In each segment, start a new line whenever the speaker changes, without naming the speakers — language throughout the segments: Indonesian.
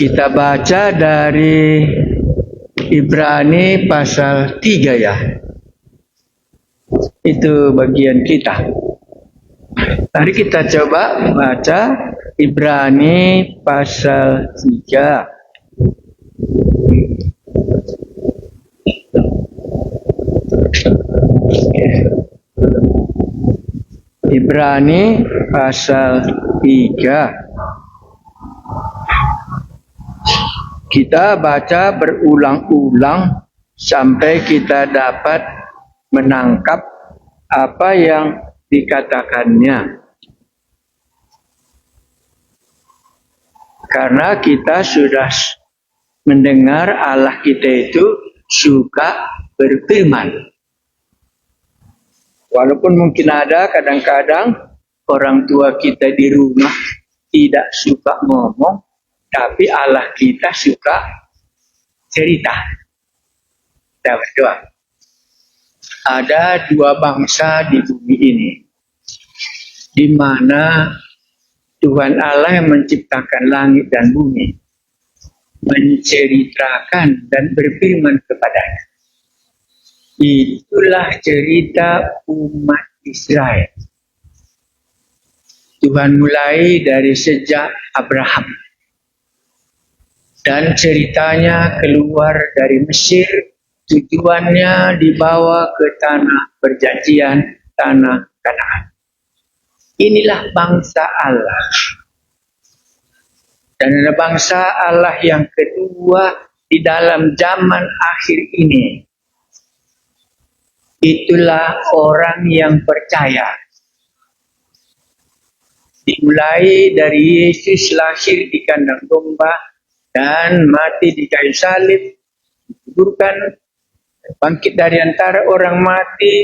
Kita baca dari Ibrani pasal 3 ya. Itu bagian kita. Mari kita coba baca Ibrani pasal 3. Ibrani pasal 3. Kita baca berulang-ulang sampai kita dapat menangkap apa yang dikatakannya. Karena kita sudah mendengar Allah kita itu suka berfirman. Walaupun mungkin ada kadang-kadang orang tua kita di rumah tidak suka ngomong, tapi Allah kita suka cerita. Kita berdoa. Ada dua bangsa di bumi ini, di mana Tuhan Allah yang menciptakan langit dan bumi, menceritakan dan berfirman kepadanya. Itulah cerita umat Israel. Tuhan mulai dari sejak Abraham. Dan ceritanya keluar dari Mesir, tujuannya dibawa ke tanah perjanjian, tanah Kanaan. Inilah bangsa Allah. Dan ada bangsa Allah yang kedua di dalam zaman akhir ini. Itulah orang yang percaya. Dimulai dari Yesus lahir di kandang domba dan mati di kayu salib, dikuburkan, bangkit dari antara orang mati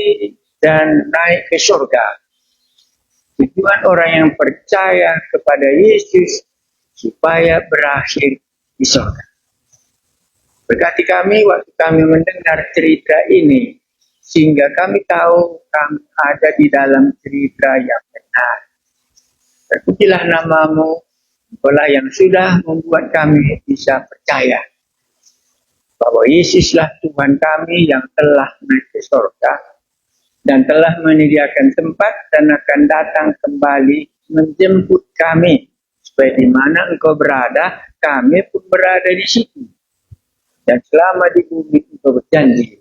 dan naik ke surga. Tujuan orang yang percaya kepada Yesus supaya berakhir di surga. Berkati kami waktu kami mendengar cerita ini, sehingga kami tahu kami ada di dalam cerita yang benar. Terpujilah namamu, Engkaulah yang sudah membuat kami bisa percaya bahwa Yesuslah Tuhan kami yang telah naik ke surga dan telah menyediakan tempat dan akan datang kembali menjemput kami supaya di mana Engkau berada, kami pun berada di situ. Dan selama di bumi Engkau berjanji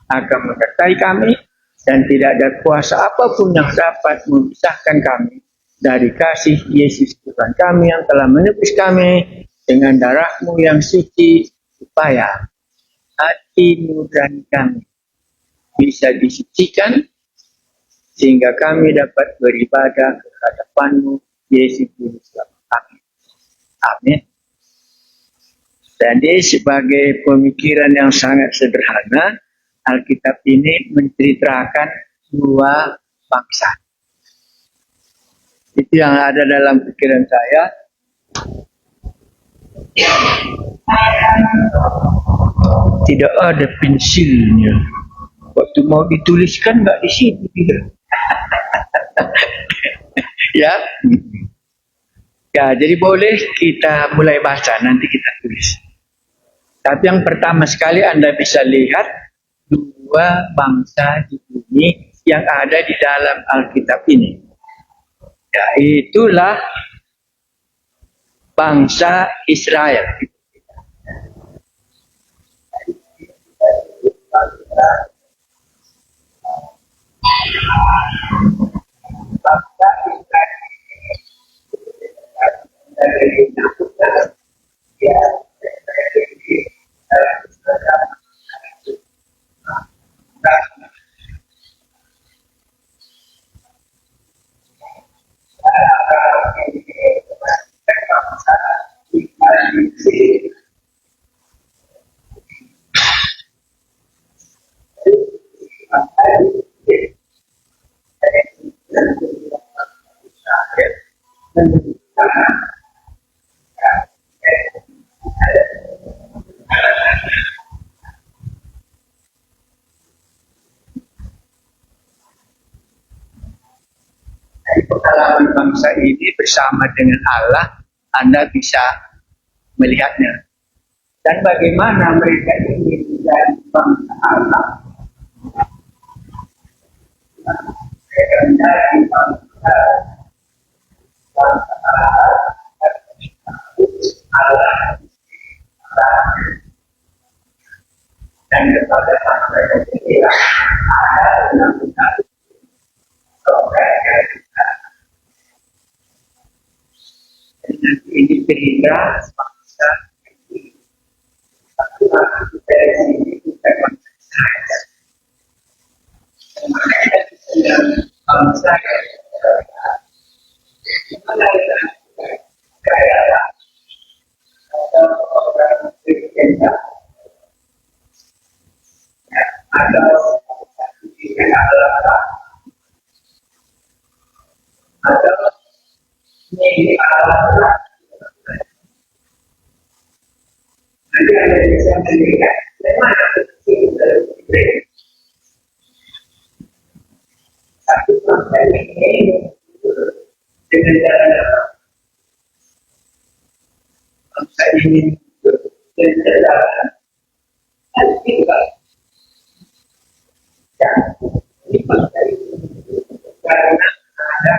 akan menyertai kami dan tidak ada kuasa apapun yang dapat memisahkan kami dari kasih Yesus Tuhan kami yang telah menebus kami dengan darah-Mu yang suci, supaya hati nurani kami bisa disucikan sehingga kami dapat beribadah ke hadapan-Mu, Yesus Kristus kami. Amin. Jadi sebagai pemikiran yang sangat sederhana, Alkitab ini menceritakan dua bangsa. Itu yang ada dalam pikiran saya. Tidak ada pensilnya. Waktu mau dituliskan nggak di sini. Ya. Ya, jadi boleh kita mulai baca, nanti kita tulis. Tapi yang pertama sekali Anda bisa lihat dua bangsa di bumi yang ada di dalam Alkitab ini. Ya, itulah bangsa Israel. Bangsa Dari pengalaman bangsa ini bersama dengan Allah, Anda bisa melihatnya. Dan bagaimana mereka ingin menjadi bangsa Allah. Mereka menjadi bangsa Allah. Dan kepada bangsa kita ada undang-undang ini berita bangsa dari sini kita bangsa mana kaya orang berkenda atau ini adalah nanti ada bisa melihat bagaimana satu bangsa ini dengan jalan bangsa ini dengan jalan juga dan ini bangsa ini karena ada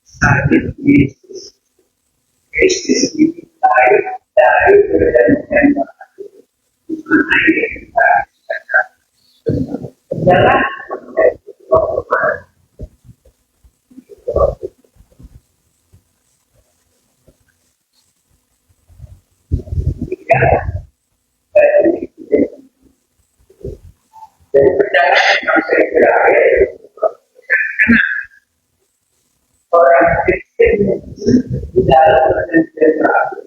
sakit Yesus. Yesus ini baik dari perjanjian baru. Mana yang kita katakan? Adalah dari perjalanan bangsa Israel orang Kristen di dalam perjanjian baru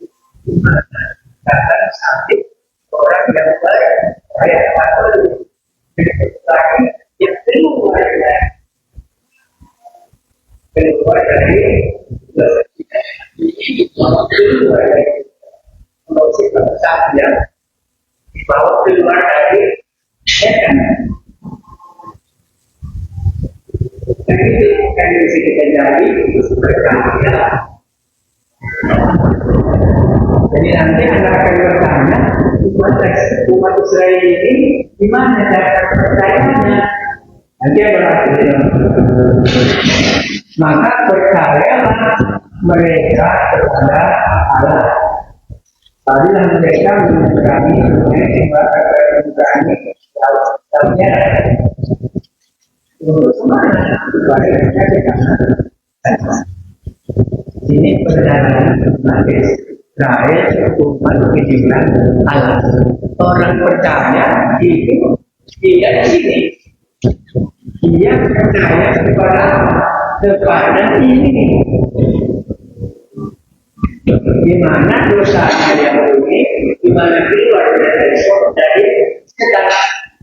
di mana kata sakit orang yang baik kayak Katolik lagi yang keluar dari musik bangsa yang dibawa keluar dari setan. Dan itu bukan bisa kita jadi bertanya. Jadi nanti Anda akan bertanya, umat Israel ini di mana cara percayaannya? Nanti berarti maka percayalah mereka kepada Allah. Apabila mereka mengurangi dalamnya terus mana mereka ini perjalanan Nabi Israel umat kejujuran Allah. Orang percaya itu tidak di sini. Dia percaya kepada ini. Di mana dosanya yang unik, di mana keluar dari setan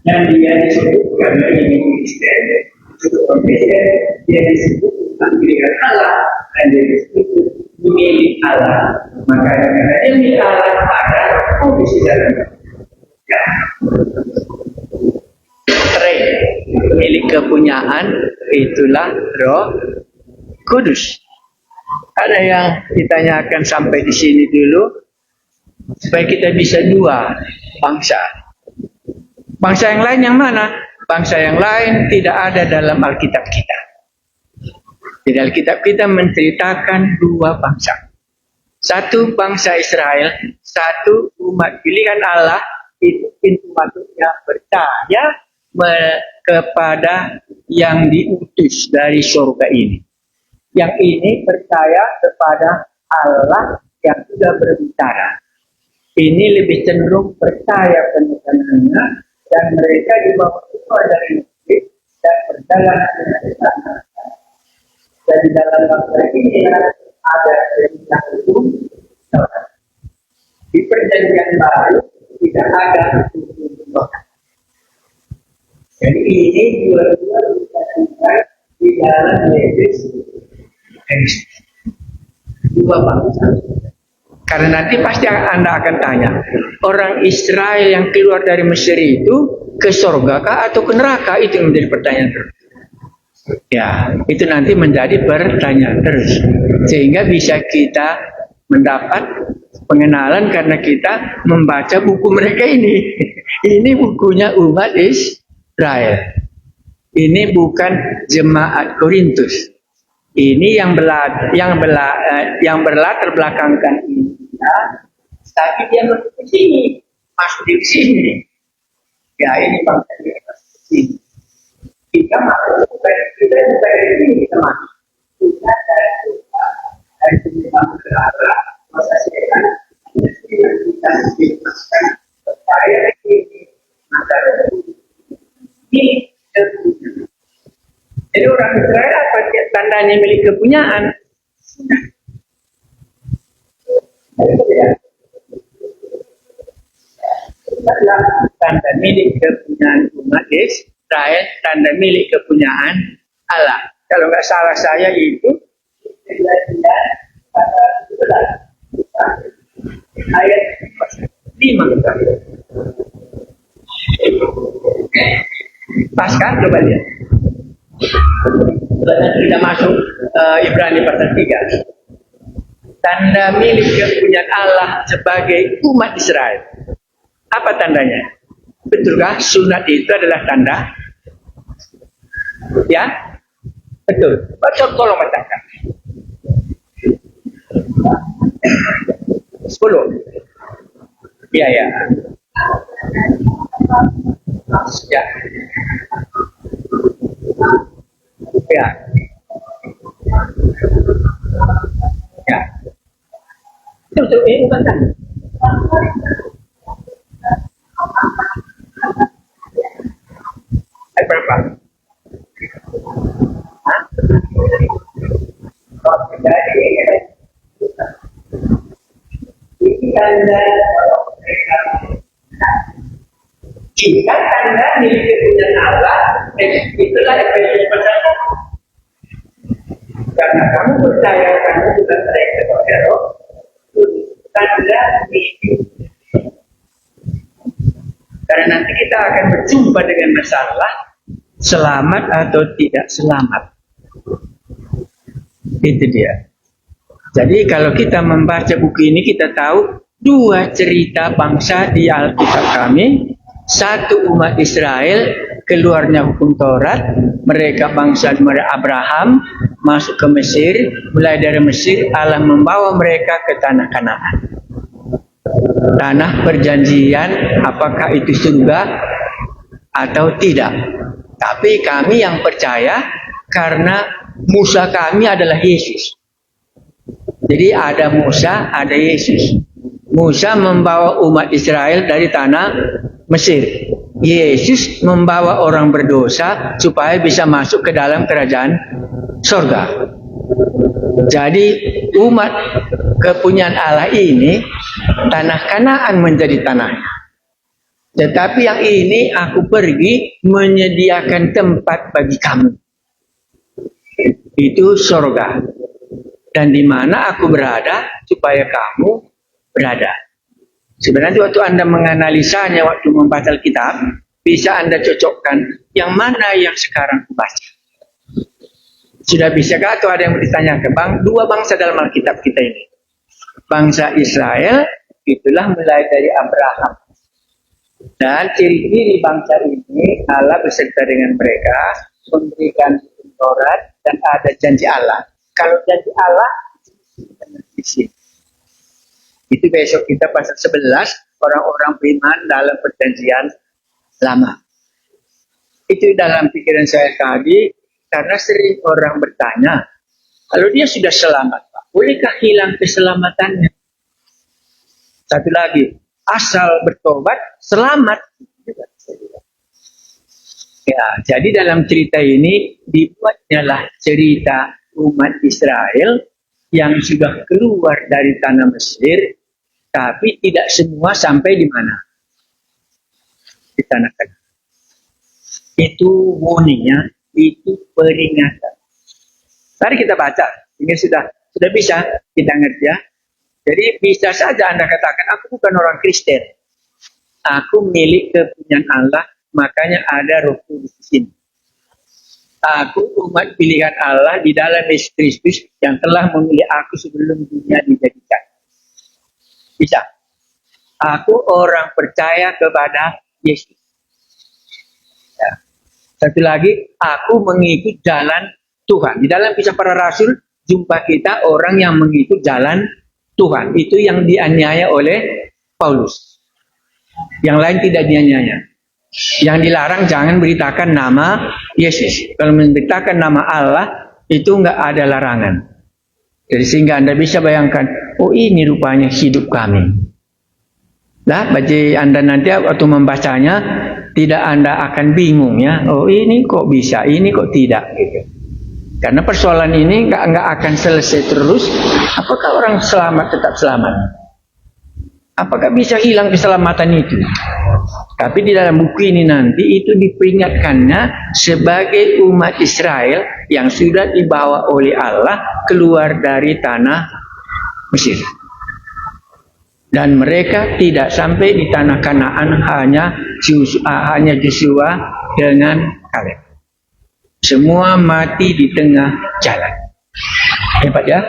dan dia disebut karena ini Kristen, disebut Kristen, dia disebut panggilan Allah dan dia disebut milik Allah. Maka karena dia milik Allah ada kondisi dalam ya. Milik kepunyaan itulah Roh Kudus. Ada yang ditanyakan sampai di sini dulu supaya kita bisa dua bangsa. Bangsa yang lain yang mana? Bangsa yang lain tidak ada dalam Alkitab kita. Di Alkitab kita menceritakan dua bangsa. Satu bangsa Israel, satu umat pilihan Allah, itu pintu masuknya percaya kepada yang diutus dari surga ini. Yang ini percaya kepada Allah yang sudah berbicara. Ini lebih cenderung percaya penekanannya dan mereka dibawa keluar dari masjid dan berjalan ke sana. Jadi dalam bangsa ini ada perintah hukum. Di perjanjian baru tidak ada hukum. Jadi ini dua-dua bisa di dalam Yesus. Dua bangsa. Karena nanti pasti Anda akan tanya, orang Israel yang keluar dari Mesir itu ke surga kah atau ke neraka? Itu yang menjadi pertanyaan terus. Ya, itu nanti menjadi pertanyaan terus. Sehingga bisa kita mendapat Pengenalan karena kita membaca buku mereka ini. Ini bukunya umat Israel. Ini bukan jemaat Korintus. Ini yang berlatar belakangkan ini. Tapi dia masuk ke sini, masuk di sini. Ya ini bangsa dia masuk ke sini. Kita masuk kita dari sini kita masuk. Kita dari sini masuk ke arah masa sekarang kita dimasukkan supaya ini maka ini kepunyaan. Jadi orang Israel apa tandanya milik kepunyaan? Adalah tanda milik kepunyaan umat Israel, tanda milik kepunyaan Allah. Kalau nggak salah saya itu ayat 5. Pas kan? Coba lihat. Kita masuk Ibrani pasal 3. Tanda milik kepunyaan Allah sebagai umat Israel. Apa tandanya? Betulkah sunat itu adalah tanda? Ya? Betul. Tolong bacakan. 10. Iya, ya. Ya. Ya. Ya. Itu ini bukan tanda. Ayat berapa? Hah? Jadi ini tanda jika tanda milik kepunyaan Allah, itulah Efesus pasal 1. Karena kamu percaya kamu sudah terima kepada Roh, tanda milik. Karena nanti kita akan berjumpa dengan masalah selamat atau tidak selamat. Itu dia. Jadi kalau kita membaca buku ini kita tahu 2 cerita bangsa di Alkitab kami. 1 umat Israel keluarnya hukum Taurat, mereka bangsa Abraham masuk ke Mesir, mulai dari Mesir Allah membawa mereka ke tanah Kanaan. Tanah perjanjian, apakah itu surga atau tidak? Tapi kami yang percaya karena Musa kami adalah Yesus. Jadi ada Musa, ada Yesus. Musa membawa umat Israel dari tanah Mesir. Yesus membawa orang berdosa supaya bisa masuk ke dalam kerajaan surga. Jadi umat kepunyaan Allah ini tanah Kanaan menjadi tanahnya. Tetapi yang ini aku pergi menyediakan tempat bagi kamu. Itu surga. Dan di mana aku berada supaya kamu berada. Sebenarnya waktu Anda menganalisanya, waktu membaca Alkitab, bisa Anda cocokkan yang mana yang sekarang kubaca. Sudah bisakah atau ada yang ditanyakan? 2 bangsa dalam Alkitab kita ini. Bangsa Israel, itulah mulai dari Abraham. Dan ciri-ciri bangsa ini, Allah beserta dengan mereka, memberikan Taurat dan ada janji Allah. Kalau janji Allah, di sini. Itu besok kita pasal 11, orang-orang beriman dalam perjanjian lama. Itu dalam pikiran saya tadi, karena sering orang bertanya, kalau dia sudah selamat, Pak, bolehkah hilang keselamatannya? Satu lagi, asal bertobat, selamat. Ya, jadi dalam cerita ini, dibuatnyalah cerita umat Israel yang sudah keluar dari tanah Mesir, tapi tidak semua sampai di mana? Di tanah Kanaan. Itu warningnya, itu peringatan. Mari kita baca. Ini sudah bisa kita ngerti ya. Jadi bisa saja Anda katakan, aku bukan orang Kristen. Aku milik kepunyaan Allah, makanya ada Roh Kudus di sini. Aku umat pilihan Allah di dalam Yesus Kristus yang telah memilih aku sebelum dunia dijadikan. Bisa. Aku orang percaya kepada Yesus. Ya. Satu lagi, aku mengikut jalan Tuhan. Di dalam Kisah Para Rasul, jumpa kita orang yang mengikut jalan Tuhan. Itu yang dianiaya oleh Paulus. Yang lain tidak dianiaya. Yang dilarang jangan beritakan nama Yesus. Kalau memberitakan nama Allah, itu enggak ada larangan. Jadi sehingga Anda bisa bayangkan, oh ini rupanya hidup kami. Nah, bagi Anda nanti waktu membacanya, tidak Anda akan bingung ya. Oh ini kok bisa, ini kok tidak gitu. Karena persoalan ini nggak akan selesai terus. Apakah orang selamat tetap selamat? Apakah bisa hilang keselamatan itu? Tapi di dalam buku ini nanti itu diperingatkannya sebagai umat Israel yang sudah dibawa oleh Allah keluar dari tanah Mesir. Dan mereka tidak sampai di tanah Kanaan hanya Joshua dengan Kaleb. Semua mati di tengah jalan. Hebat ya?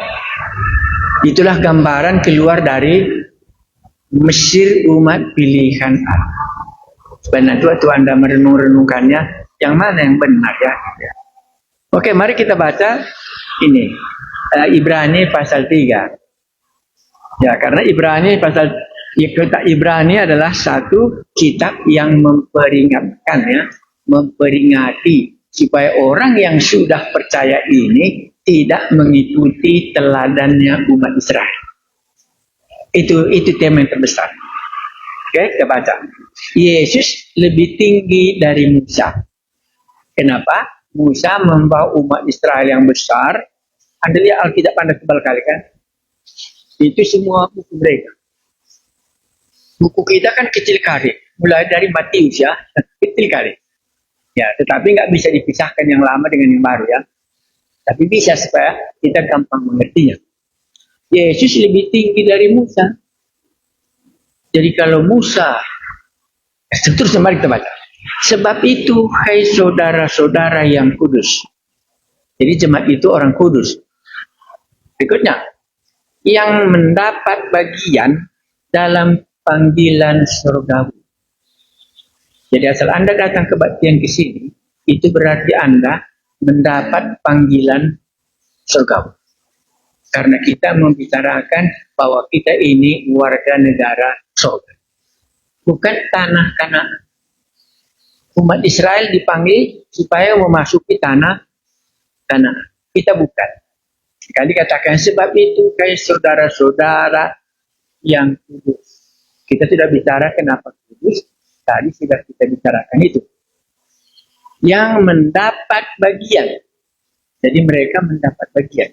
Itulah gambaran keluar dari Mesir umat pilihan Allah. Sebenarnya waktu Anda merenung-renungkannya, yang mana yang benar ya? Oke, mari kita baca ini. Ibrani pasal 3. Ya, karena Ibrani Ibrani adalah satu kitab yang memperingatkan ya, memperingati supaya orang yang sudah percaya ini tidak mengikuti teladannya umat Israel. Itu tema yang terbesar. Oke, kita baca. Yesus lebih tinggi dari Musa. Kenapa? Musa membawa umat Israel yang besar. Anda lihat Alkitab Anda tebal kali kan? Itu semua buku mereka. Buku kita kan kecil kali. Mulai dari Matius ya, kecil kali. Ya, tetapi nggak bisa dipisahkan yang lama dengan yang baru ya. Tapi bisa supaya kita gampang mengertinya. Yesus lebih tinggi dari Musa. Jadi kalau Musa, terus mari kita baca. Sebab itu, hai saudara-saudara yang kudus. Jadi jemaat itu orang kudus. Berikutnya, yang mendapat bagian dalam panggilan surgawi. Jadi asal Anda datang kebaktian ke sini, itu berarti Anda mendapat panggilan surgawi. Karena kita membicarakan bahwa kita ini warga negara surga. Bukan tanah Kanaan. Umat Israel dipanggil supaya memasuki tanah Kanaan. Kita bukan. Sekali katakan sebab itu kayak saudara-saudara yang kudus. Kita sudah bicara kenapa kudus. Tadi sudah kita bicarakan itu. Yang mendapat bagian. Jadi mereka mendapat bagian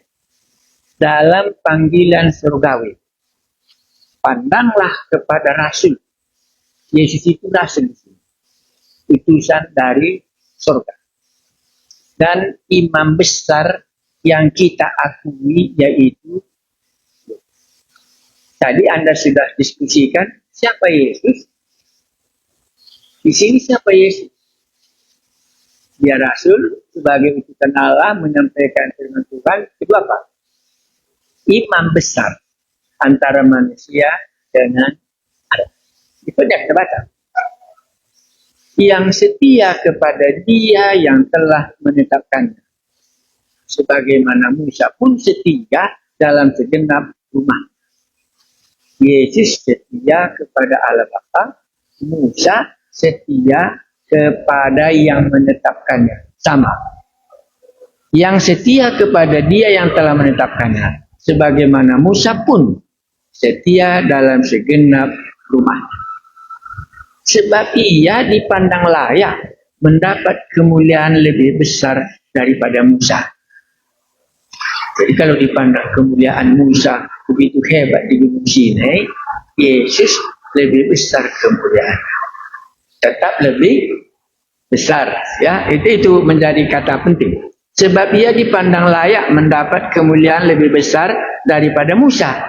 dalam panggilan surgawi. Pandanglah kepada Rasul. Yesus itu Rasul. Utusan dari surga. Dan imam besar yang kita akui yaitu, tadi Anda sudah diskusikan siapa Yesus. Di sini siapa Yesus? Dia Rasul sebagai utusan Allah menyampaikan firman Tuhan. Itu apa? Imam besar antara manusia dengan Allah. Itu yang kita baca. Yang setia kepada Dia yang telah menetapkannya. Sebagaimana Musa pun setia dalam segenap rumah. Yesus setia kepada Allah Bapa. Musa setia kepada yang menetapkannya. Sama. Yang setia kepada Dia yang telah menetapkannya. Sebagaimana Musa pun setia dalam segenap rumah. Sebab ia dipandang layak mendapat kemuliaan lebih besar daripada Musa. Jadi kalau dipandang kemuliaan Musa begitu hebat di Gunung Sinai, Yesus lebih besar kemuliaan. Tetap lebih besar. Ya, itu menjadi kata penting. Sebab ia dipandang layak mendapat kemuliaan lebih besar daripada Musa.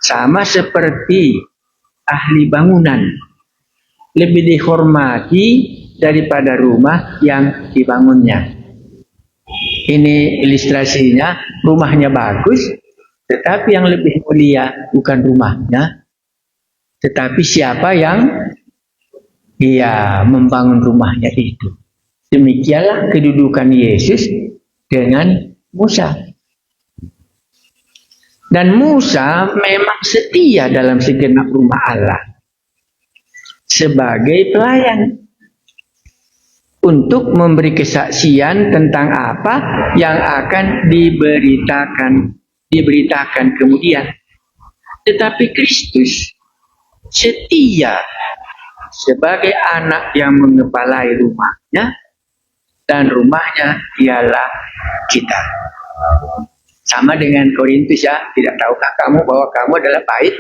Sama seperti ahli bangunan. Lebih dihormati daripada rumah yang dibangunnya. Ini ilustrasinya, rumahnya bagus. Tetapi yang lebih mulia bukan rumahnya, Tetapi siapa yang membangun rumahnya itu. Demikianlah kedudukan Yesus dengan Musa. Dan Musa memang setia dalam segenap rumah Allah sebagai pelayan untuk memberi kesaksian tentang apa yang akan diberitakan kemudian. Tetapi Kristus setia sebagai anak yang mengepalai rumahnya, dan rumahnya ialah kita. Sama dengan Korintus ya, tidak tahukah kamu bahwa kamu adalah bait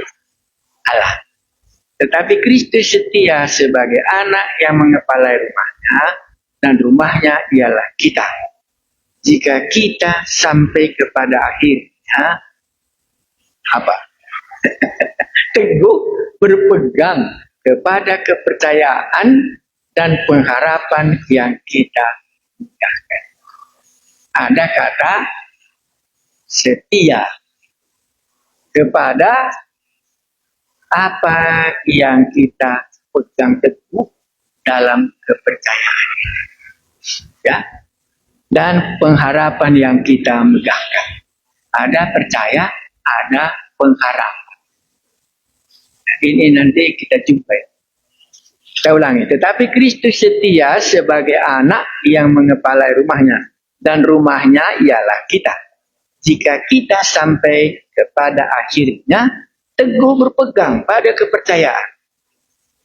Allah. Tetapi Kristus setia sebagai anak yang mengepalai rumahnya, dan rumahnya ialah kita. Jika kita sampai kepada akhirnya, apa? Teguh berpegang kepada kepercayaan dan pengharapan yang kita megahkan. Ada kata setia kepada apa yang kita pegang teguh dalam kepercayaan, ya, dan pengharapan yang kita megahkan. Ada percaya, ada pengharapan. Ini nanti kita jumpai. Saya ulangi. Tetapi Kristus setia sebagai anak yang mengepalai rumahnya, dan rumahnya ialah kita. Jika kita sampai kepada akhirnya, teguh berpegang pada kepercayaan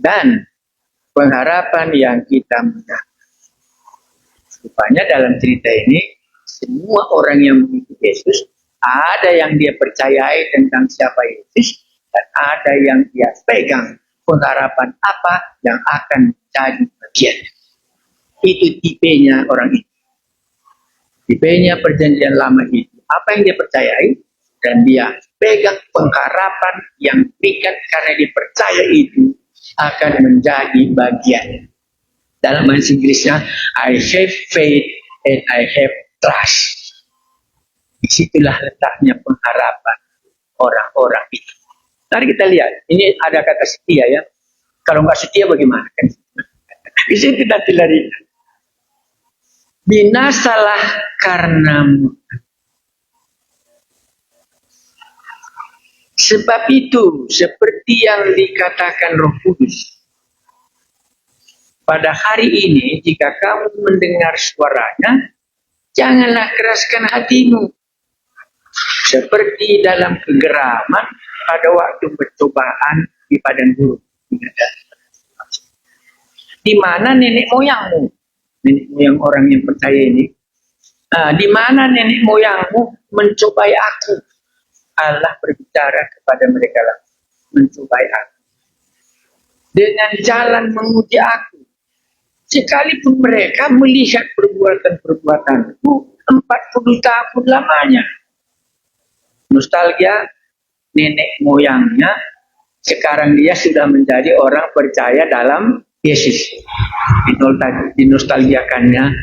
dan pengharapan yang kita megahkan. Rupanya dalam cerita ini, semua orang yang mengikuti Yesus, ada yang dia percayai tentang siapa Yesus, dan ada yang dia pegang pengharapan apa yang akan jadi bagian. Itu tipenya orang itu. Tipenya perjanjian lama itu. Apa yang dia percayai, dan dia pegang pengharapan yang berikan karena dia percaya itu akan menjadi bagian. Dalam bahasa Inggrisnya, I have faith and I have trust. Disitulah letaknya pengharapan orang-orang itu. Mari kita lihat, ini ada kata setia ya. Kalau nggak setia bagaimana kan? Di sini kita lari. Binasalah karena sebab itu, seperti yang dikatakan Roh Kudus, pada hari ini jika kamu mendengar suaranya, janganlah keraskan hatimu, seperti dalam kegeraman pada waktu percobaan di padang gurun. Di mana nenek moyangmu, nenek moyang orang yang percaya ini, di mana nenek moyangmu mencobai aku. Allah berbicara kepada mereka lah, mencobai aku dengan jalan menguji aku, sekalipun mereka melihat perbuatan-perbuatanku 40 tahun lamanya. Nostalgia nenek moyangnya, sekarang dia sudah menjadi orang percaya dalam Yesus. Dinostalgiakannya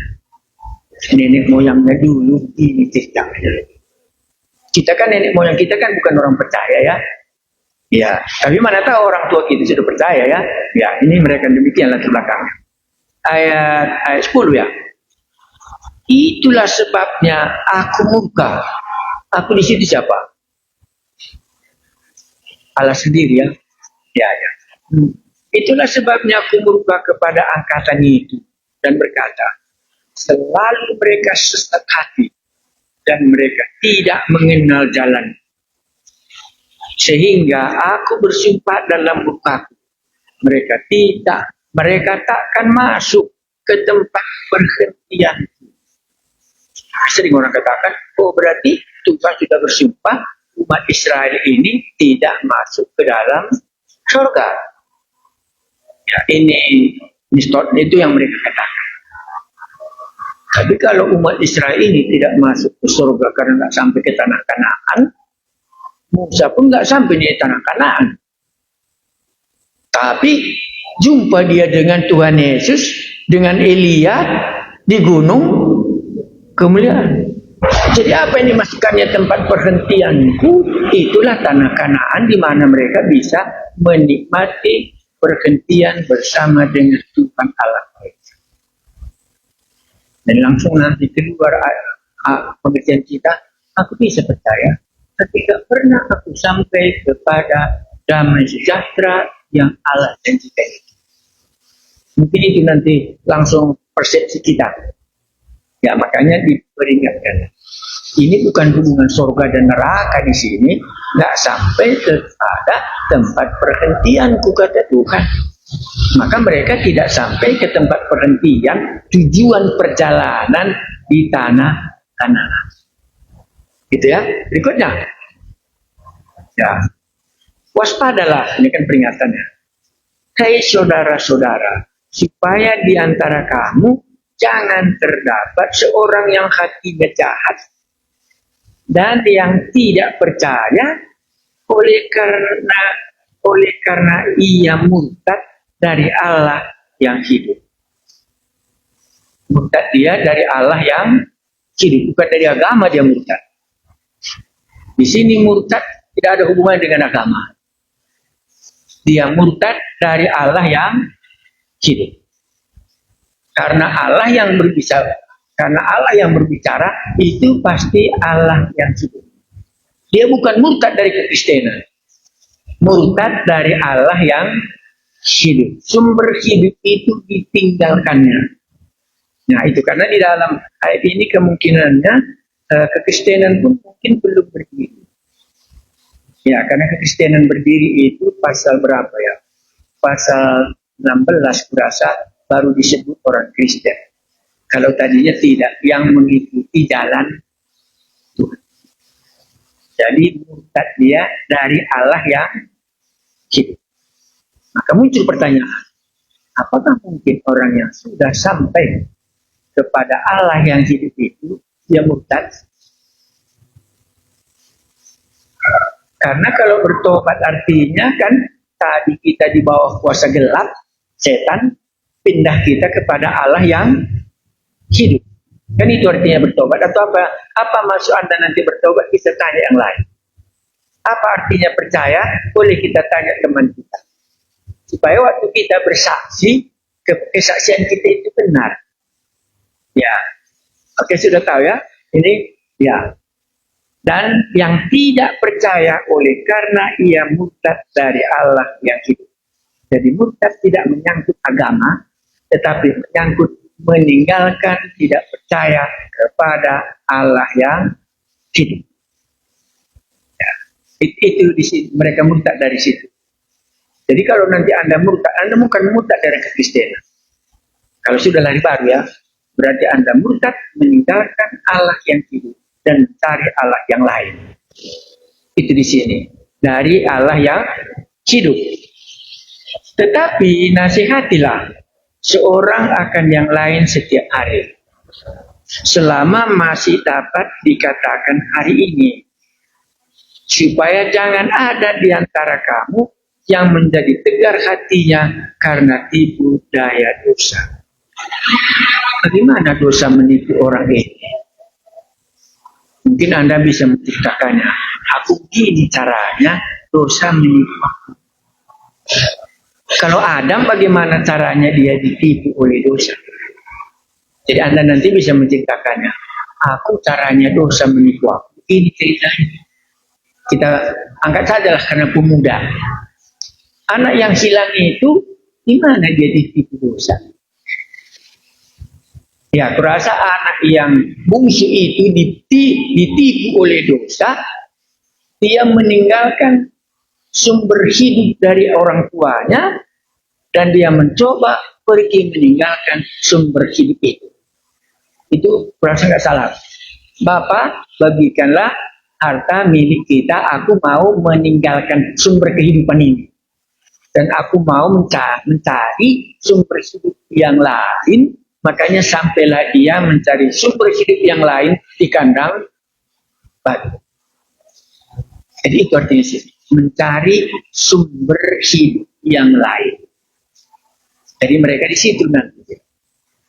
nenek moyangnya dulu ini ceritanya. Kita kan nenek moyang kita kan bukan orang percaya ya. Ya, tapi mana tahu orang tua kita sudah percaya ya. Ya, ini mereka demikian latar belakangnya. Ayat 10 ya. Itulah sebabnya aku murka. Aku di situ siapa? Allah sendiri ya. Ya. Itulah sebabnya aku murka kepada angkatan itu dan berkata, selalu mereka sesat hati dan mereka tidak mengenal jalan. Sehingga aku bersumpah dalam murkaku, mereka takkan masuk ke tempat perhentian. Sering orang katakan, oh berarti Tuhan sudah bersumpah umat Israel ini tidak masuk ke dalam surga. Ya, ini itu yang mereka katakan. Tapi kalau umat Israel ini tidak masuk ke surga karena tidak sampai ke tanah Kanaan, Musa pun tidak sampai di tanah Kanaan. Tapi jumpa dia dengan Tuhan Yesus, dengan Elia di gunung kemuliaan. Jadi apa yang dimasukkannya tempat perhentianku, itulah tanah Kanaan di mana mereka bisa menikmati perhentian bersama dengan Tuhan Allah mereka. Dan langsung nanti keluar pengertian kita, aku bisa percaya ketika pernah aku sampai kepada damai sejahtera yang Allah janjikan itu. Mungkin itu nanti langsung persepsi kita. Ya makanya diperingatkan. Ini bukan hubungan surga dan neraka di sini, nggak sampai kepada tempat perhentianku kata Tuhan. Maka mereka tidak sampai ke tempat perhentian tujuan perjalanan di tanah Kanaan. Gitu ya. Berikutnya, ya waspadalah, ini kan peringatannya. Hai saudara-saudara, supaya di antara kamu jangan terdapat seorang yang hatinya jahat dan yang tidak percaya oleh karena ia murtad dari Allah yang hidup. Murtad dia dari Allah yang hidup, bukan dari agama dia murtad. Di sini murtad tidak ada hubungan dengan agama. Dia murtad dari Allah yang hidup. Karena Allah yang berbicara itu pasti Allah yang hidup. Dia bukan murtad dari kekristenan. Murtad dari Allah yang hidup. Sumber hidup itu ditinggalkannya. Nah itu karena di dalam ayat ini kemungkinannya kekristenan pun mungkin belum berdiri. Ya karena kekristenan berdiri itu pasal berapa ya? Pasal 16 kurasa baru disebut orang Kristen. Kalau tadinya tidak, yang mengikuti jalan Tuhan. Jadi murtad dia dari Allah yang hidup. Maka muncul pertanyaan, apakah mungkin orang yang sudah sampai kepada Allah yang hidup itu, dia murtad? Karena kalau bertobat artinya kan tadi kita di bawah kuasa gelap, setan, pindah kita kepada Allah yang hidup. Kan itu artinya bertobat. Atau apa? Apa maksud Anda nanti bertobat? Bisa tanya yang lain. Apa artinya percaya? Boleh kita tanya teman kita. Supaya waktu kita bersaksi, kesaksian kita itu benar. Ya. Oke, sudah tahu ya? Ini, ya. Dan yang tidak percaya oleh karena ia murtad dari Allah yang hidup. Jadi murtad tidak menyangkut agama, tetapi menyangkut meninggalkan tidak percaya kepada Allah yang hidup. Ya, itu di situ, mereka murtad dari situ. Jadi kalau nanti Anda murtad, Anda bukan murtad dari kekristenan. Kalau sudah lahir baru ya, berarti Anda murtad meninggalkan Allah yang hidup dan mencari Allah yang lain. Itu di sini, dari Allah yang hidup. Tetapi nasihatilah seorang akan yang lain setiap hari, selama masih dapat dikatakan hari ini, supaya jangan ada di antara kamu yang menjadi tegar hatinya karena tipu daya dosa. Bagaimana dosa menipu orang ini? Mungkin Anda bisa menciptakannya. Aku gini caranya dosa menipu aku. Kalau Adam bagaimana caranya dia ditipu oleh dosa? Jadi Anda nanti bisa menciptakannya. Aku caranya dosa menipu aku. Ini ceritanya. Kita angkat sajalah karena pemuda. Anak yang hilang itu, di mana dia ditipu dosa? Ya, kurasa anak yang bungsu itu ditipu oleh dosa, dia meninggalkan sumber hidup dari orang tuanya, dan dia mencoba pergi meninggalkan sumber hidup itu. Itu kurasa nggak salah. Bapak, bagikanlah harta milik kita, aku mau meninggalkan sumber kehidupan ini. Dan aku mau mencari sumber hidup yang lain, makanya sampailah dia mencari sumber hidup yang lain di kandang batu. Jadi itu artinya sih, mencari sumber hidup yang lain. Jadi mereka di situ nanti.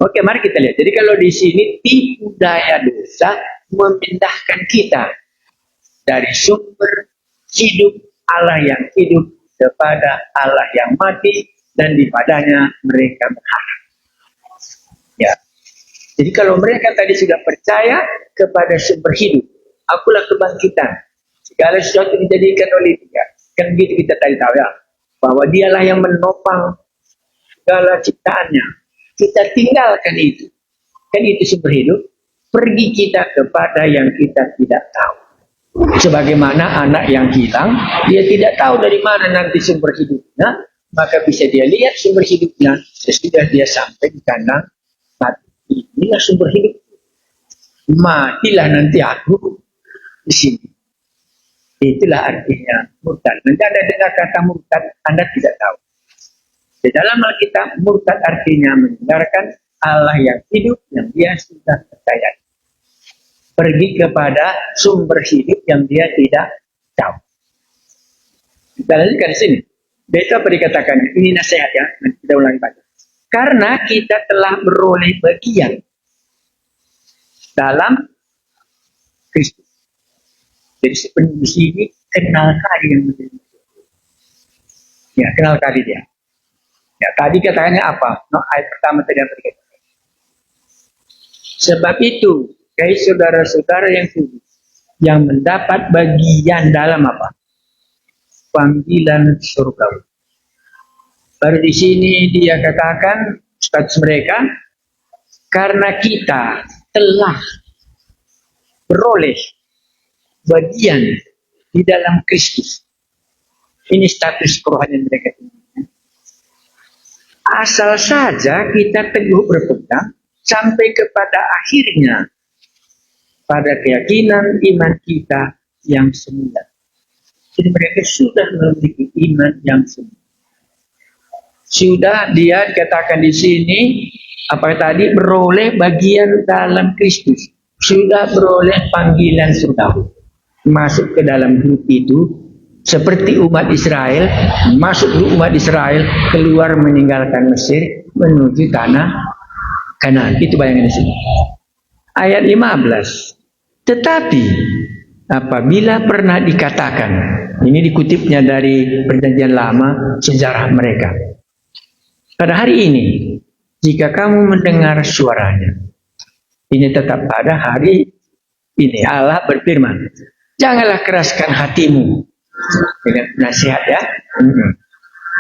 Oke, mari kita lihat. Jadi kalau di sini tipu daya dosa memindahkan kita dari sumber hidup Allah yang hidup kepada Allah yang mati dan di padanya mereka berharap. Ya. Jadi kalau mereka tadi sudah percaya kepada sumber hidup, akulah kebangkitan, segala sesuatu dijadikan oleh Dia. Kan begitu kita tadi tahu ya, bahwa Dialah yang menopang segala ciptaannya. Kita tinggalkan itu. Kan itu sumber hidup. Pergi kita kepada yang kita tidak tahu. Sebagaimana anak yang hilang, dia tidak tahu dari mana nanti sumber hidupnya, maka bisa dia lihat sumber hidupnya sesudah dia sampai di kandang mati. Inilah sumber hidup. Matilah nanti aku di sini. Itulah artinya murtad. Nanti Anda dengar kata murtad, Anda tidak tahu. Di dalam Alkitab, murtad artinya meninggalkan Allah yang hidup yang dia sudah percaya. Pergi kepada sumber hidup yang dia tidak tahu. Kita lanjutkan di sini. Besok apa dikatakan? Ini nasihat ya. Nanti kita ulangi baca. Karena kita telah beroleh bagian dalam Kristus. Jadi sepenuhnya di sini kenal kali yang menjadi. Ya, kenal kali dia. Ya, tadi katanya apa? No, ayat pertama tadi yang terkait. Sebab itu, guys, saudara-saudara yang kudus, yang mendapat bagian dalam apa? Panggilan surgawi. Baru di sini dia katakan status mereka, karena kita telah beroleh bagian di dalam Kristus. Ini status kerohanian mereka. Asal saja kita teguh berpegang sampai kepada akhirnya pada keyakinan iman kita yang semula. Jadi mereka sudah memiliki iman yang semula. Sudah dia katakan di sini apa tadi beroleh bagian dalam Kristus. Sudah beroleh panggilan surgawi. Masuk ke dalam grup itu seperti umat Israel, masuk grup umat Israel, keluar meninggalkan Mesir menuju tanah Kanaan. Itu bayangan di sini. Ayat 15. Tetapi apabila pernah dikatakan, ini dikutipnya dari Perjanjian Lama, sejarah mereka. Pada hari ini, jika kamu mendengar suaranya, ini tetap pada hari ini Allah berfirman, janganlah keraskan hatimu dengan nasihat ya.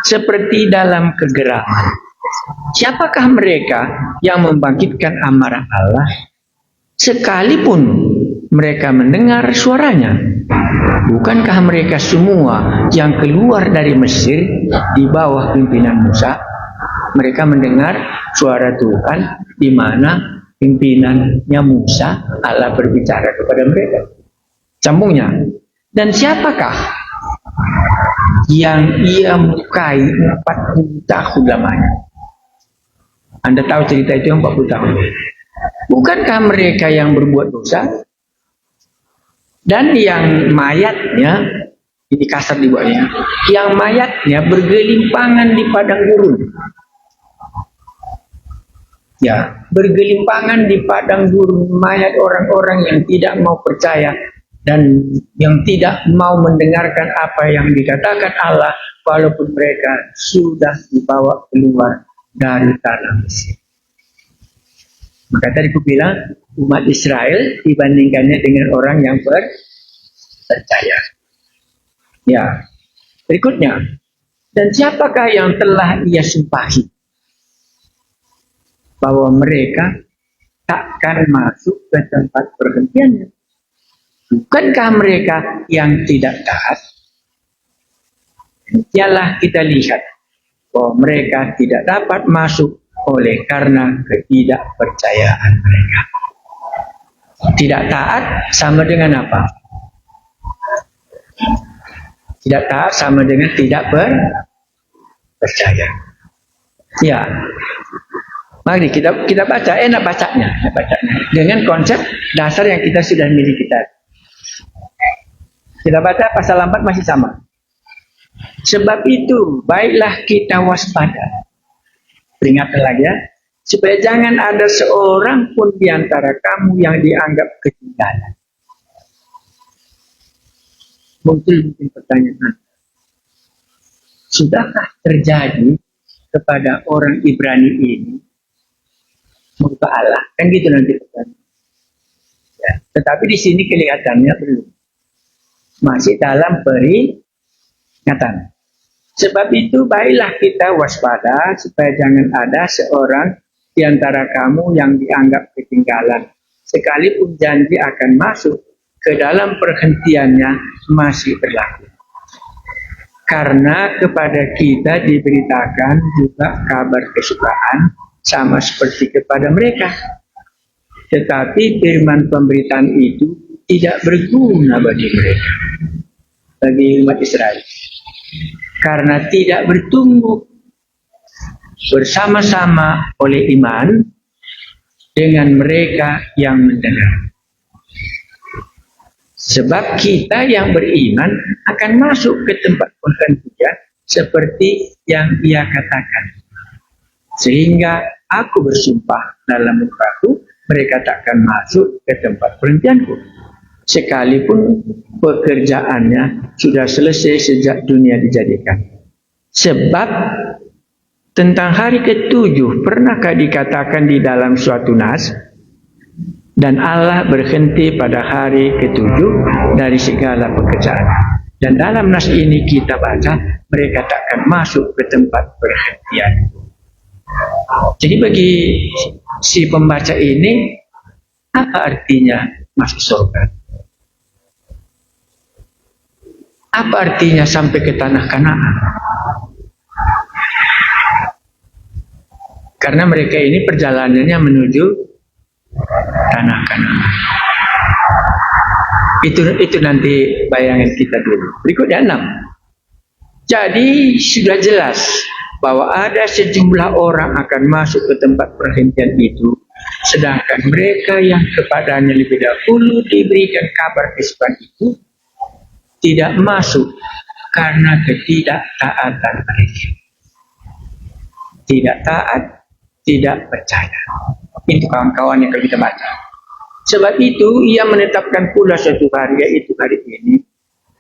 Seperti dalam kegeraman. Siapakah mereka yang membangkitkan amarah Allah sekalipun mereka mendengar suaranya? Bukankah mereka semua yang keluar dari Mesir di bawah pimpinan Musa? Mereka mendengar suara Tuhan di mana pimpinannya Musa, Allah berbicara kepada mereka. Sambungnya. Dan siapakah yang ia mukai 40 tahun lamanya? Anda tahu cerita itu 40 tahun. Bukankah mereka yang berbuat dosa? Dan yang mayatnya, ini kasar dibuatnya, yang mayatnya bergelimpangan di padang gurun. Ya, bergelimpangan di padang gurun mayat orang-orang yang tidak mau percaya dan yang tidak mau mendengarkan apa yang dikatakan Allah walaupun mereka sudah dibawa keluar dari tanah Mesir. Maka tadi aku bilang umat Israel dibandingkannya dengan orang yang percaya. Ya, berikutnya. Dan siapakah yang telah ia sumpahi bahwa mereka takkan masuk ke tempat perhentiannya? Bukankah mereka yang tidak taat? Ialah kita lihat bahwa mereka tidak dapat masuk oleh karena ketidakpercayaan mereka. Tidak taat sama dengan apa? Tidak taat sama dengan tidak percaya. Ya. Mari kita baca, enak bacanya, dengan konsep dasar yang kita sudah miliki tadi. Kita baca pasal 4 masih sama. Sebab itu, baiklah kita waspada. Peringatan lagi ya, supaya jangan ada seorang pun di antara kamu yang dianggap ketinggalan. Mungkin pertanyaan. Sudahkah terjadi kepada orang Ibrani ini muka Allah? Kan gitu nanti. Ya. Tetapi di sini kelihatannya belum. Masih dalam peringatan. Sebab itu baiklah kita waspada supaya jangan ada seorang di antara kamu yang dianggap ketinggalan. Sekalipun janji akan masuk ke dalam perhentiannya masih berlaku. Karena kepada kita diberitakan juga kabar kesukaan sama seperti kepada mereka. Tetapi firman pemberitaan itu tidak berguna bagi mereka, bagi umat Israel. Karena tidak bertumbuh bersama-sama oleh iman dengan mereka yang mendengar. Sebab kita yang beriman akan masuk ke tempat perhentian seperti yang ia katakan. Sehingga aku bersumpah dalam mukaku, mereka takkan masuk ke tempat perhentianku. Sekalipun pekerjaannya sudah selesai sejak dunia dijadikan. Sebab tentang hari ke-7 pernahkah dikatakan di dalam suatu nas, dan Allah berhenti pada hari ke-7 dari segala pekerjaan. Dan dalam nas ini kita baca, mereka takkan masuk ke tempat perhentian. Jadi bagi si pembaca ini, apa artinya masuk surga? Apa artinya sampai ke tanah Kanaan? Karena mereka ini perjalanannya menuju tanah Kanaan. Itu nanti bayangan kita dulu. Berikutnya 6. Jadi sudah jelas bahwa ada sejumlah orang akan masuk ke tempat perhentian itu, sedangkan mereka yang kepadanya lebih dahulu diberikan kabar kesukaan itu tidak masuk karena ketidaktaatan mereka. Tidak taat, tidak percaya. Itu kawan-kawan yang kita baca. Sebab itu ia menetapkan pula suatu hari, yaitu hari ini,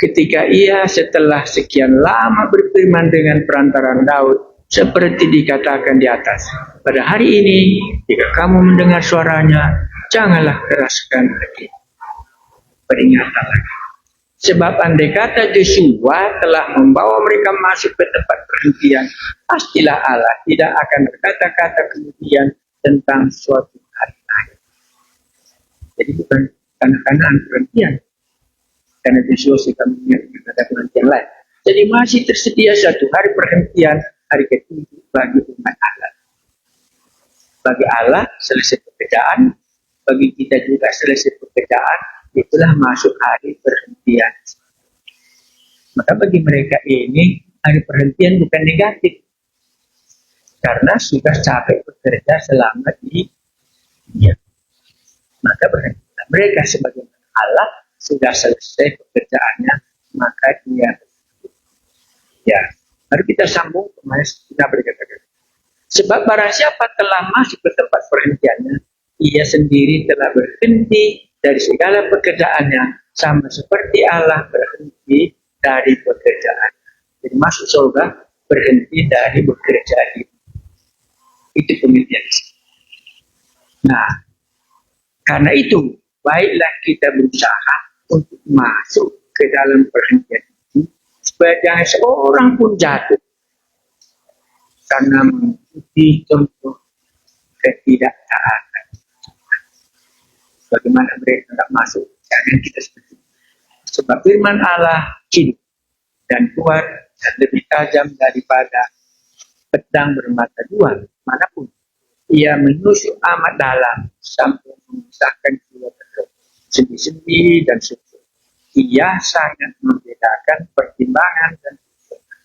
ketika ia setelah sekian lama berfirman dengan perantaran Daud, seperti dikatakan di atas. Pada hari ini, jika kamu mendengar suaranya, janganlah keraskan lagi. Peringatan lagi. Sebab andai kata Yosua telah membawa mereka masuk ke tempat perhentian, pastilah Allah tidak akan berkata-kata kemudian tentang suatu hari lain. Jadi bukan tanah-tanah perhentian. Karena Yosua sudah mengingatkan ada perhentian lain. Jadi masih tersedia satu hari perhentian, hari ke-7 bagi umat Allah. Bagi Allah selesai pekerjaan, bagi kita juga selesai pekerjaan, itulah masuk hari perhentian. Maka bagi mereka ini hari perhentian bukan negatif, karena sudah capek bekerja selama di dunia. Maka berhenti. Mereka sebagai Allah sudah selesai pekerjaannya, maka dia ya. Mari kita sambung kemarin kita berkata. Sebab barang siapa telah masuk ke tempat perhentiannya, ia sendiri telah berhenti dari segala pekerjaannya, sama seperti Allah berhenti dari pekerjaan. Jadi masuk surga berhenti dari bekerja itu pengertian. Nah, karena itu baiklah kita berusaha untuk masuk ke dalam perhentian itu, supaya jangan seorang pun jatuh karena mengikuti contoh ketidaktaatan. Bagaimana mereka tidak masuk, jangan kita seperti itu. Sebab firman Allah hidup dan kuat dan lebih tajam daripada pedang bermata dua manapun. Ia menusuk amat dalam sampai memisahkan jiwa terus, sendi-sendi dan suku. Ia sangat membedakan pertimbangan dan pikiran.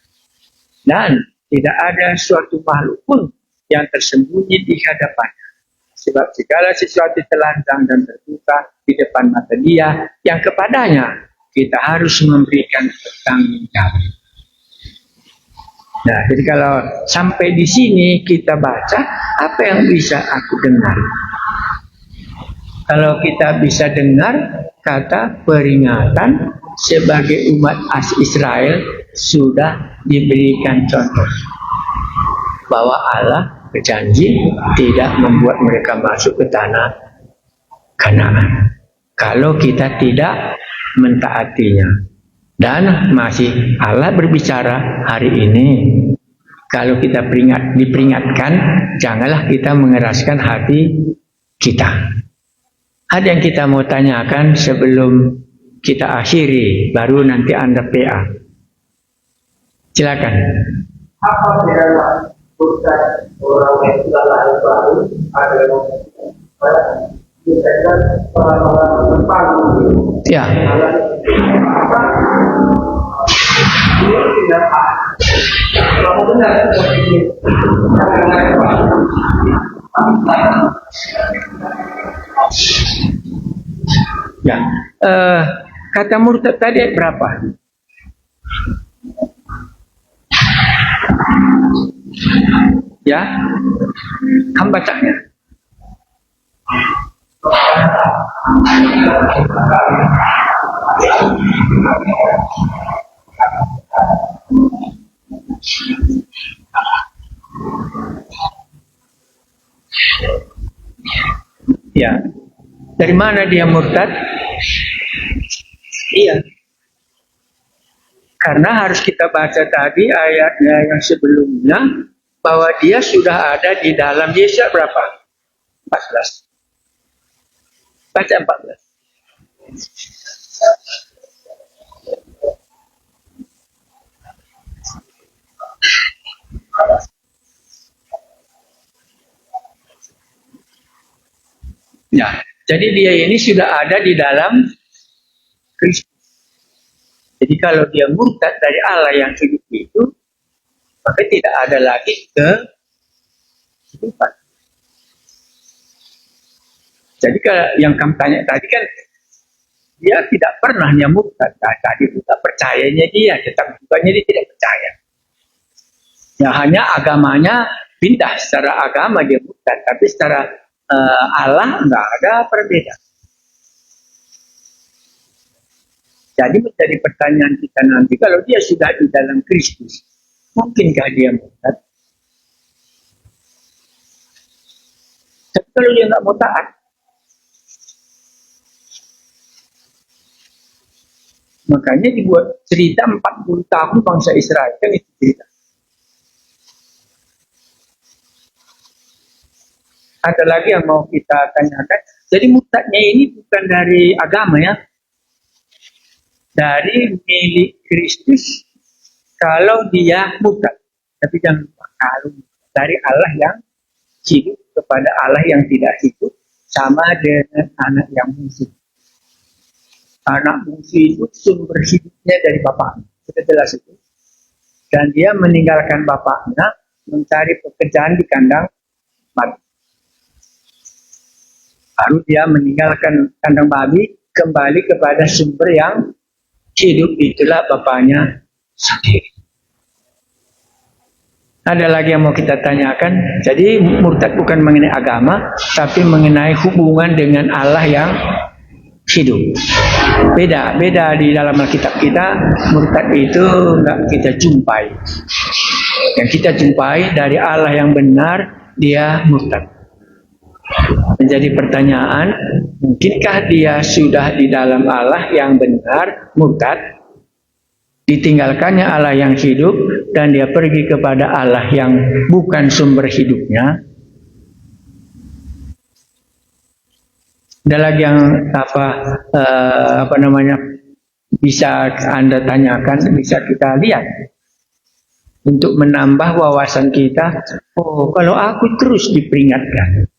Dan tidak ada suatu makhluk pun yang tersembunyi di hadapannya. Sebab segala sesuatu telanjang dan terbuka di depan mata Dia yang kepadanya kita harus memberikan pertanggungjawaban. Nah, jadi kalau sampai di sini kita baca, apa yang bisa aku dengar? Kalau kita bisa dengar kata peringatan sebagai umat Israel sudah diberikan contoh bahwa Allah berjanji tidak membuat mereka masuk ke tanah Kanaan kalau kita tidak mentaatinya. Dan masih Allah berbicara hari ini. Kalau kita diperingatkan, janganlah kita mengeraskan hati kita. Ada yang kita mau tanyakan sebelum kita akhiri, baru nanti Anda PA. Silakan.
Apa bedanya bukan orang yang sudah lahir baru ada yang misalkan orang-orang Jepang
Ya.
ini tidak kalau benar seperti
Ya. Kata murtad tadi berapa? Ya, kamu bacanya. Ya, dari mana dia murtad? Iya, karena harus kita baca tadi ayatnya yang sebelumnya bahwa dia sudah ada di dalam Yesaya berapa? 14. Baca 14. Ya, jadi dia ini sudah ada di dalam Kristus. Jadi kalau dia murtad dari Allah yang hidup itu, maka tidak ada lagi kehidupan. Jadi kalau yang kamu tanya tadi kan, dia tidak pernah murtad. Tadi tidak percayanya dia, tetap bukannya dia tidak percaya. Ya hanya agamanya pindah, secara agama dia murtad, tapi secara Allah enggak ada perbedaan. Jadi menjadi pertanyaan kita nanti, kalau dia sudah di dalam Kristus, mungkinkah dia murtad? Tapi kalau dia nggak mau taat, makanya dibuat cerita 40 tahun bangsa Israel, kan itu cerita. Ada lagi yang mau kita tanyakan. Jadi murtadnya ini bukan dari agama ya, dari milik Kristus kalau dia murtad. Tapi jangan lupa, kalau dari Allah yang hidup kepada Allah yang tidak hidup, sama dengan anak yang bungsu. Anak bungsu itu sumber hidupnya dari bapaknya, sudah jelas itu. Dan dia meninggalkan bapaknya mencari pekerjaan di kandang babi. Lalu dia meninggalkan kandang babi, kembali kepada sumber yang hidup, itulah bapaknya sendiri. Ada lagi yang mau kita tanyakan. Jadi murtad bukan mengenai agama, tapi mengenai hubungan dengan Allah yang hidup. Beda di dalam Alkitab kita, murtad itu enggak kita jumpai. Yang kita jumpai dari Allah yang benar, dia murtad. Menjadi pertanyaan, mungkinkah dia sudah di dalam Allah yang benar, murtad, ditinggalkannya Allah yang hidup, dan dia pergi kepada Allah yang bukan sumber hidupnya? Ada lagi yang bisa Anda tanyakan, bisa kita lihat untuk menambah wawasan kita. Oh, kalau aku terus diperingatkan,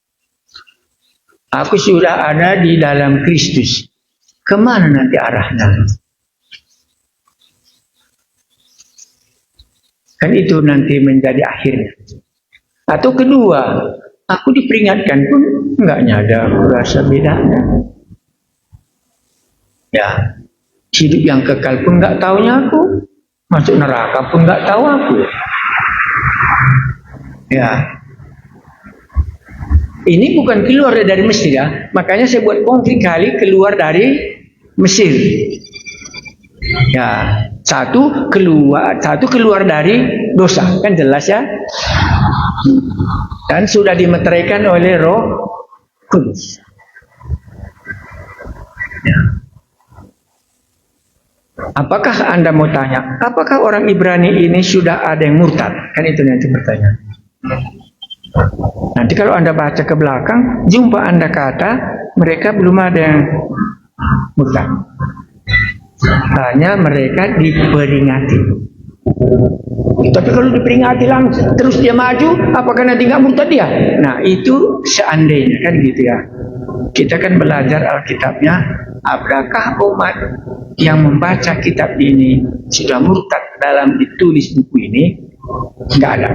aku sudah ada di dalam Kristus, kemana nanti arahnya? Kan itu nanti menjadi akhirnya. Atau kedua, aku diperingatkan pun enggak nyadar, aku rasa bedanya. Ya, hidup yang kekal pun enggak taunya aku, masuk neraka pun enggak tahu aku. Ya, ini bukan keluar dari Mesir ya, makanya saya buat konflik kali keluar dari Mesir. Ya, Satu keluar dari dosa, kan jelas ya. Dan sudah dimeteraikan oleh Roh Kudus. Ya. Apakah Anda mau tanya, apakah orang Ibrani ini sudah ada yang murtad? Kan itu nanti pertanyaan. Nanti kalau Anda baca ke belakang, jumpa Anda kata mereka belum ada yang murtad. Hanya mereka diperingati. Tapi kalau diperingati langsung terus dia maju, apakah nanti nggak murtad dia? Nah itu seandainya kan gitu ya. Kita kan belajar Alkitabnya. Apakah umat yang membaca kitab ini sudah murtad dalam ditulis buku ini? Nggak ada.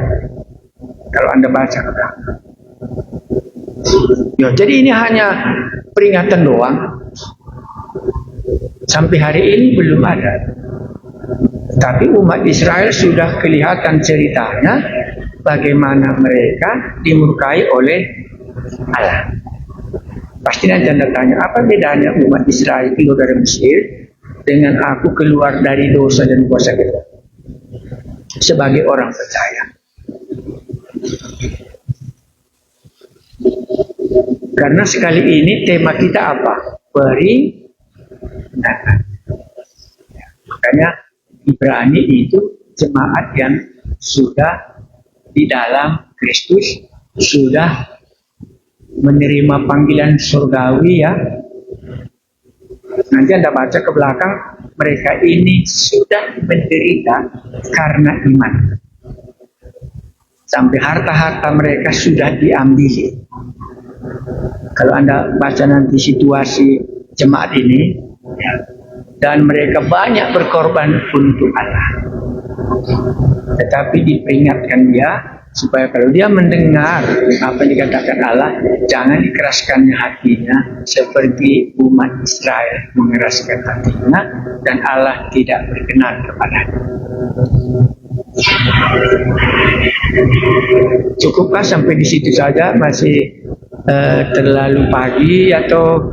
Kalau Anda baca ke belakang. Ya, jadi ini hanya peringatan doang. Sampai hari ini belum ada. Tapi umat Israel sudah kelihatan ceritanya bagaimana mereka dimurkai oleh Allah. Pasti nanti Anda tanya, apa bedanya umat Israel keluar dari Mesir dengan aku keluar dari dosa dan kuasa kita? Sebagai orang percaya. Karena sekali ini tema kita apa? Peringatan. Makanya Ibrani itu jemaat yang sudah di dalam Kristus, sudah menerima panggilan surgawi ya. Nanti Anda baca ke belakang, mereka ini sudah menderita karena iman. Sampai harta-harta mereka sudah diambil. Kalau Anda baca nanti situasi jemaat ini, ya, dan mereka banyak berkorban untuk Allah. Tetapi diperingatkan dia supaya kalau dia mendengar apa yang dikatakan Allah, jangan dikeraskannya hatinya seperti umat Israel mengeraskan hatinya dan Allah tidak berkenan kepadanya. Cukupkah sampai di situ saja? Masih terlalu pagi atau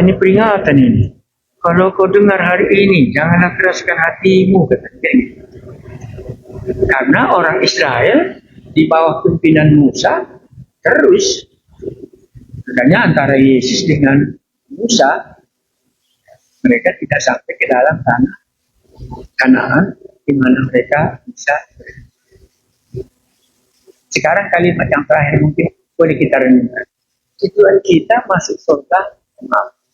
ini peringatan ini? Kalau kau dengar hari ini, janganlah keraskan hatimu, katanya. Karena orang Israel di bawah pimpinan Musa terus, makanya antara Yesus dengan Musa, mereka tidak sampai ke dalam tanah Kanaan, di mana mereka bisa. Sekarang kalimat yang terakhir mungkin boleh kita renungkan. Tujuan kita masuk surga,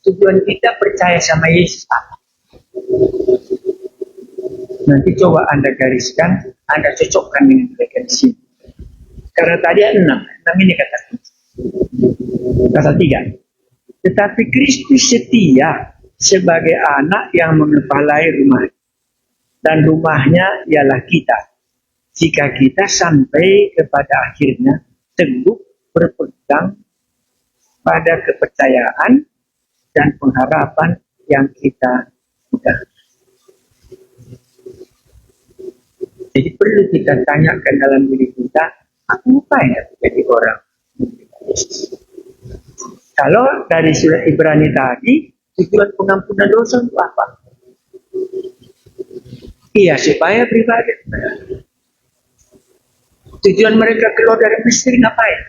tujuan kita percaya sama Yesus apa? Nanti coba Anda gariskan, Anda cocokkan dengan mereka di sini. Karena tadi ada 6 ini kata 3. Tetapi Kristus setia sebagai anak yang mengepalai rumah. Dan rumahnya ialah kita. Jika kita sampai kepada akhirnya teguh berpegang pada kepercayaan dan pengharapan yang kita pegang. Jadi perlu kita tanyakan dalam diri kita, aku ngapain ya jadi orang? Kalau dari surat Ibrani tadi, tujuan pengampunan dosa untuk apa? Iya, supaya beribadah. Tujuan mereka keluar dari Mesir ngapain?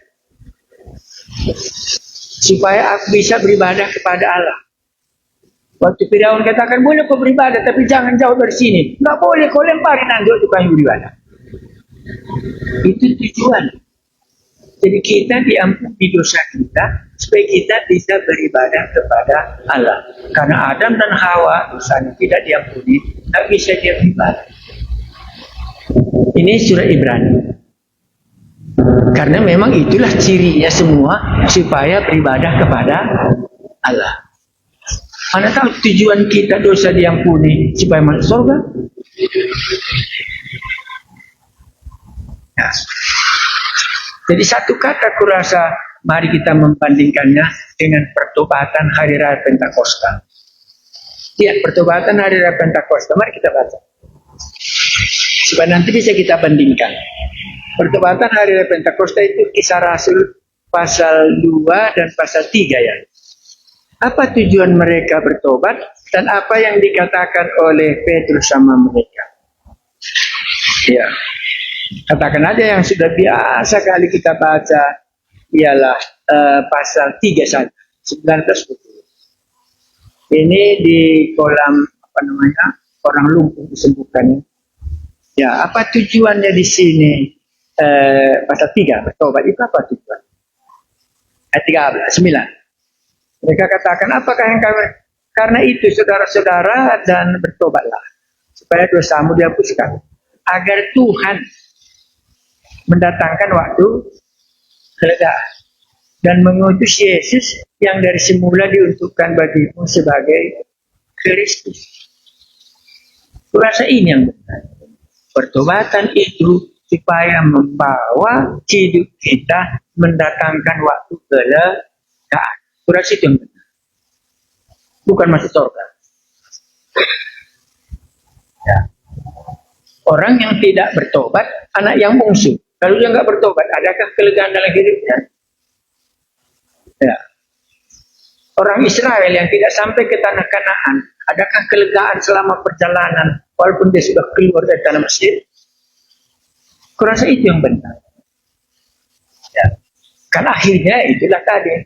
Supaya aku bisa beribadah kepada Allah. Waktu Firaun katakan, boleh kau beribadah, tapi jangan jauh dari sini. Nggak boleh, kau lemparin anduk tukang beribadah. Itu tujuan. Jadi kita diampuni dosa kita, supaya kita bisa beribadah kepada Allah. Karena Adam dan Hawa dosanya tidak diampuni, nggak bisa dia beribadah. Ini surah Ibrani. Karena memang itulah cirinya semua, supaya beribadah kepada Allah. Anda tahu tujuan kita dosa diampuni supaya masuk surga? Nah, jadi satu kata kurasa mari kita membandingkannya dengan pertobatan hari raya Pentakosta. Lihat pertobatan hari raya Pentakosta, mari kita baca. Supaya nanti bisa kita bandingkan. Pertobatan hari raya Pentakosta itu Kisah Rasul pasal 2 dan pasal 3 ya. Apa tujuan mereka bertobat dan apa yang dikatakan oleh Petrus sama mereka? Ya, katakan aja yang sudah biasa kali kita baca ialah pasal 3 saja, 19 betul. Ini di kolam apa namanya, orang lumpuh disembuhkan. Ya, apa tujuannya di sini? Pasal 3 bertobat itu apa tujuan? Ayat 9. Mereka katakan, apakah yang kami... Karena itu saudara-saudara dan bertobatlah supaya dosamu dihapuskan, agar Tuhan mendatangkan waktu kelegaan dan mengutus Yesus yang dari semula diuntukkan bagimu sebagai Kristus. Kurasa ini yang benar. Pertobatan itu supaya membawa hidup kita mendatangkan waktu kelegaan. Kurasa itu yang benar. Bukan masuk surga. Ya. Orang yang tidak bertobat, anak yang bungsu. Kalau dia nggak bertobat, adakah kelegaan dalam hidupnya? Ya. Orang Israel yang tidak sampai ke tanah Kanaan, adakah kelegaan selama perjalanan walaupun dia sudah keluar dari tanah Mesir? Kurasa itu yang benar. Ya. Kan akhirnya itulah tadi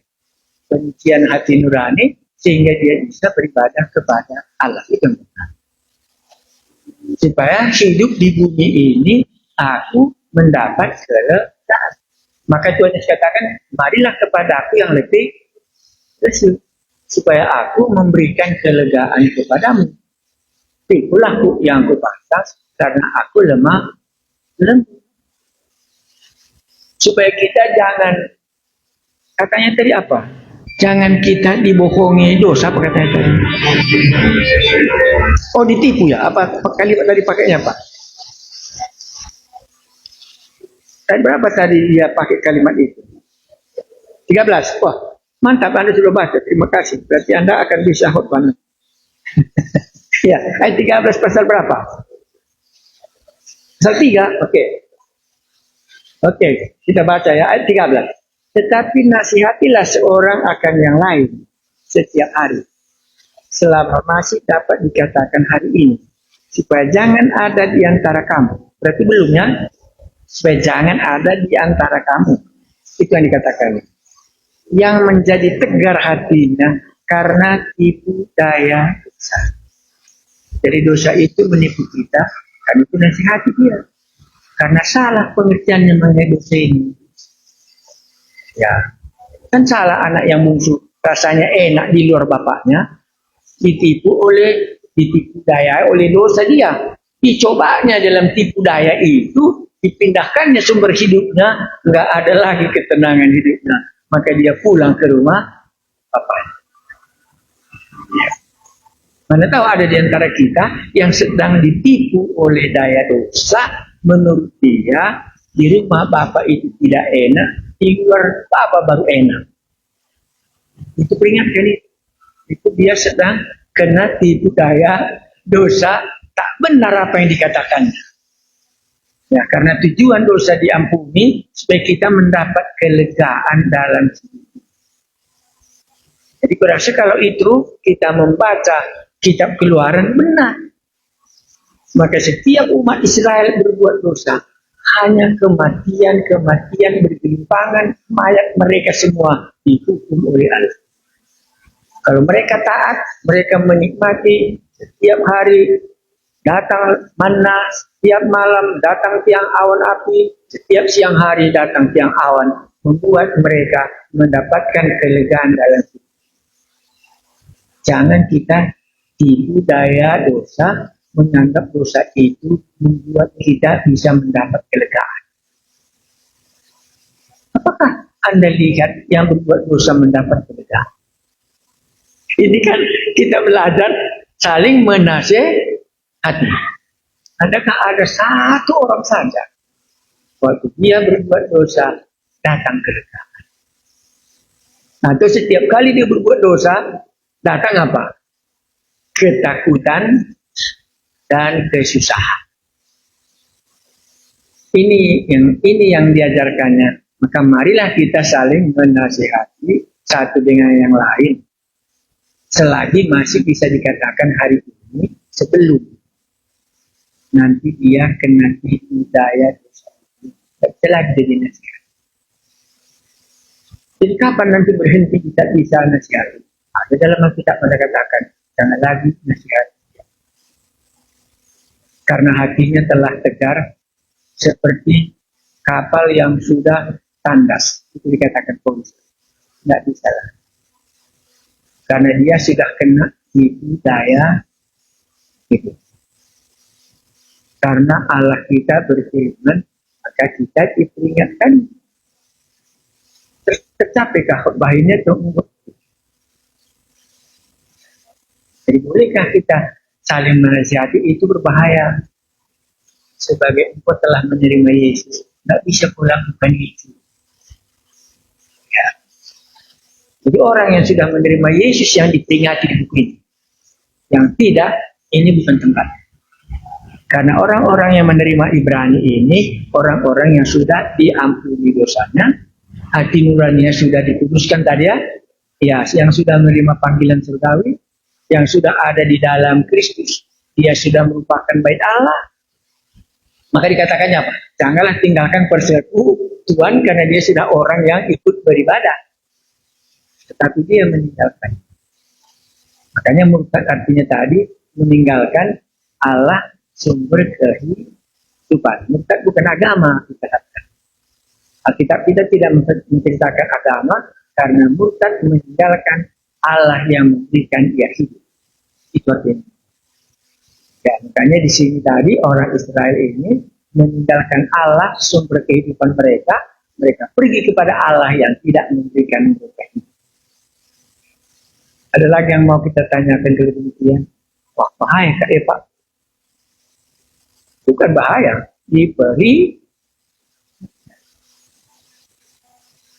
penyucian hati nurani sehingga dia bisa beribadah kepada Allah. Itu yang benar. Supaya hidup di bumi ini aku mendapat kelegaan. Maka Tuhan Yesus katakan, marilah kepada aku yang lebih lesu, supaya aku memberikan kelegaan kepadamu. Pikulah yang aku pantas, karena aku lemah lembut. Supaya kita jangan, katanya tadi apa? Jangan kita dibohongi dosa, apa katanya tadi? Oh, ditipu ya? Apa kalimat tadi pakainya apa? Dan berapa tadi dia pakai kalimat itu? 13. Wah, mantap Anda sudah baca. Terima kasih. Berarti Anda akan bisa khotbah. Ya, ayat 13 pasal berapa? Pasal 3. Oke. Oke, kita baca ya ayat 13. Tetapi nasihatilah seorang akan yang lain setiap hari, selama masih dapat dikatakan hari ini, supaya jangan ada di antara kamu. Berarti belum ya? Supaya jangan ada di antara kamu. Itu yang dikatakan. Yang menjadi tegar hatinya karena tipu daya dosa. Jadi dosa itu menipu kita, kan itu nasihati dia. Karena salah pengertiannya mengenai dosa ini. Ya, kan salah anak yang bungsu, rasanya enak di luar bapaknya, ditipu daya oleh dosa dia. Dicobanya dalam tipu daya itu, dipindahkannya sumber hidupnya, nggak ada lagi ketenangan hidupnya. Maka dia pulang ke rumah bapaknya. Ya. Mana tahu ada di antara kita yang sedang ditipu oleh daya dosa, menurut dia di rumah bapak itu tidak enak, di luar bapak baru enak. Itu peringatkan itu dia sedang kena tipu daya dosa, tak benar apa yang dikatakannya. Ya, karena tujuan dosa diampuni supaya kita mendapat kelegaan dalam hidup. Jadi kurasa kalau itu kita membaca kitab Keluaran benar. Maka setiap umat Israel berbuat dosa, hanya kematian bergelimpangan, mayat mereka semua dihukum oleh Allah. Kalau mereka taat, mereka menikmati setiap hari datang manna, setiap malam datang tiang awan api, setiap siang hari datang tiang awan, membuat mereka mendapatkan kelegaan dalam hidup. Jangan kita tipu daya dosa, menganggap dosa itu membuat kita bisa mendapat kelegaan. Apakah Anda lihat yang berbuat dosa mendapat kelegaan? Ini kan kita belajar saling menasehati. Adakah ada satu orang saja waktu dia berbuat dosa datang kelegaan? Atau setiap kali dia berbuat dosa datang apa? Ketakutan dan kesusahan. Ini yang diajarkannya. Maka marilah kita saling menasihati satu dengan yang lain. selagi masih bisa dikatakan hari ini sebelum nanti dia kena tipu daya dosa. Tak bisa lagi jadi nasihat. Jadi kapan nanti berhenti kita bisa nasihat? Ada dalam Alkitab pada katakan jangan lagi nasihat. Karena hatinya telah tegar seperti kapal yang sudah tandas. Itu dikatakan Paulus. Tidak bisa lah. Karena dia sudah kena tipu daya itu. Karena Allah kita berfirman, maka kita diperingatkan. Tercapailah khotbah ini untuk jadi bolehkah kita saling menasihati? Itu berbahaya. Sebagai engkau telah menerima Yesus, tidak bisa pulang bukan itu. Ya. Jadi orang yang sudah menerima Yesus yang diperingati di buku ini. Yang tidak, ini bukan tempat. Karena orang-orang yang menerima Ibrani ini, orang-orang yang sudah diampuni dosanya, hati nuraninya sudah dikuduskan tadi ya, yang sudah menerima panggilan surgawi, yang sudah ada di dalam Kristus, dia sudah merupakan bait Allah. Maka dikatakannya apa? Janganlah tinggalkan persekutuan karena dia sudah orang yang ikut beribadah. Tetapi dia meninggalkan. Makanya murtad artinya tadi meninggalkan Allah sumber kehidupan. Murtad bukan agama, kita katakan. Alkitab kita tidak menceritakan agama karena murtad meninggalkan Allah yang memberikan dia hidup. Itu artinya. Ya, makanya di sini tadi orang Israel ini meninggalkan Allah sumber kehidupan mereka, mereka pergi kepada Allah yang tidak memberikan mereka hidup. Ada lagi yang mau kita tanyakan ke demikian? Wah, bahaya Kak Eva. Bukan bahaya, diberi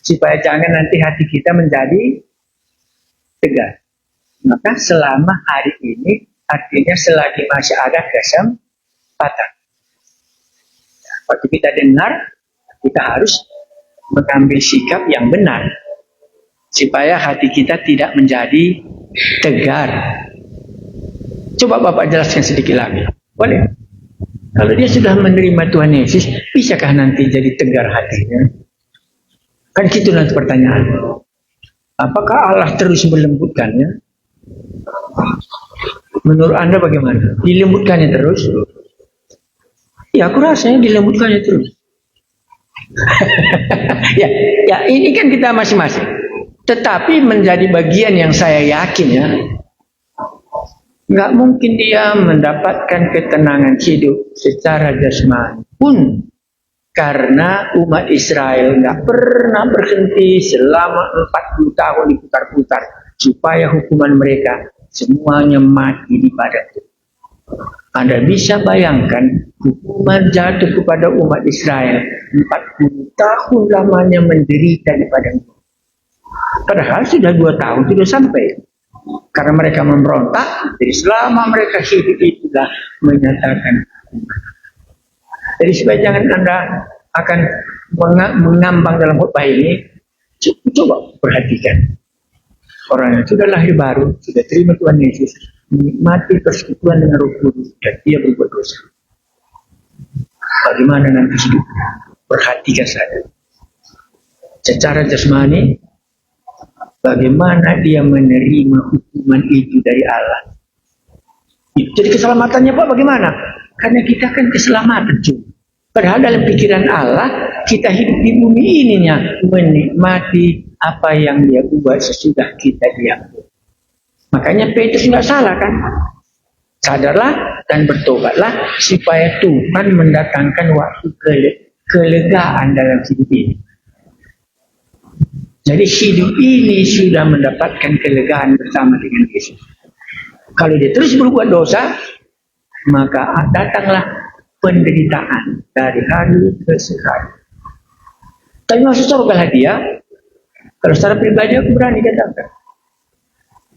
supaya jangan nanti hati kita menjadi tegar. Maka selama hari ini artinya selagi masih ada kesempatan. Waktu kita dengar, kita harus mengambil sikap yang benar supaya hati kita tidak menjadi tegar. Coba Bapak jelaskan sedikit lagi. Boleh? Kalau dia sudah menerima Tuhan Yesus, bisakah nanti jadi tegar hatinya? Kan gitu nanti pertanyaan. Apakah Allah terus melembutkannya? Menurut Anda bagaimana? Dilembutkannya terus? Ya, aku rasanya dilembutkannya terus. ya, ini kan kita masing-masing. Tetapi menjadi bagian yang saya yakin ya, nggak mungkin dia mendapatkan ketenangan hidup secara jasmani pun karena umat Israel nggak pernah berhenti selama 40 tahun diputar-putar supaya hukuman mereka semuanya mati di padang itu. Anda bisa bayangkan hukuman jatuh kepada umat Israel 40 tahun lamanya menderita di padang itu. Padahal sudah 2 tahun sudah sampai. Karena mereka memberontak, jadi selama mereka hidup itulah menyatakan hukuman. Jadi supaya jangan Anda akan mengambang dalam khotbah ini, coba perhatikan. Orang yang sudah lahir baru, sudah terima Tuhan Yesus, menikmati persekutuan dengan Roh Kudus, dan dia berbuat dosa. Bagaimana nanti hidup? Perhatikan saja. Secara jasmani, bagaimana dia menerima hukuman itu dari Allah. Jadi keselamatannya Pak bagaimana? Karena kita kan keselamatan juga. Padahal dalam pikiran Allah, kita hidup di bumi ininya menikmati apa yang dia buat sesudah kita diambil. Makanya Petrus nggak salah kan? Sadarlah dan bertobatlah supaya Tuhan mendatangkan waktu kelegaan dalam hidup ini. Jadi hidup ini sudah mendapatkan kelegaan bersama dengan Yesus. Kalau dia terus berbuat dosa, maka datanglah penderitaan dari hari ke hari. Tapi masuk surga dia. Kalau secara pribadi aku berani katakan.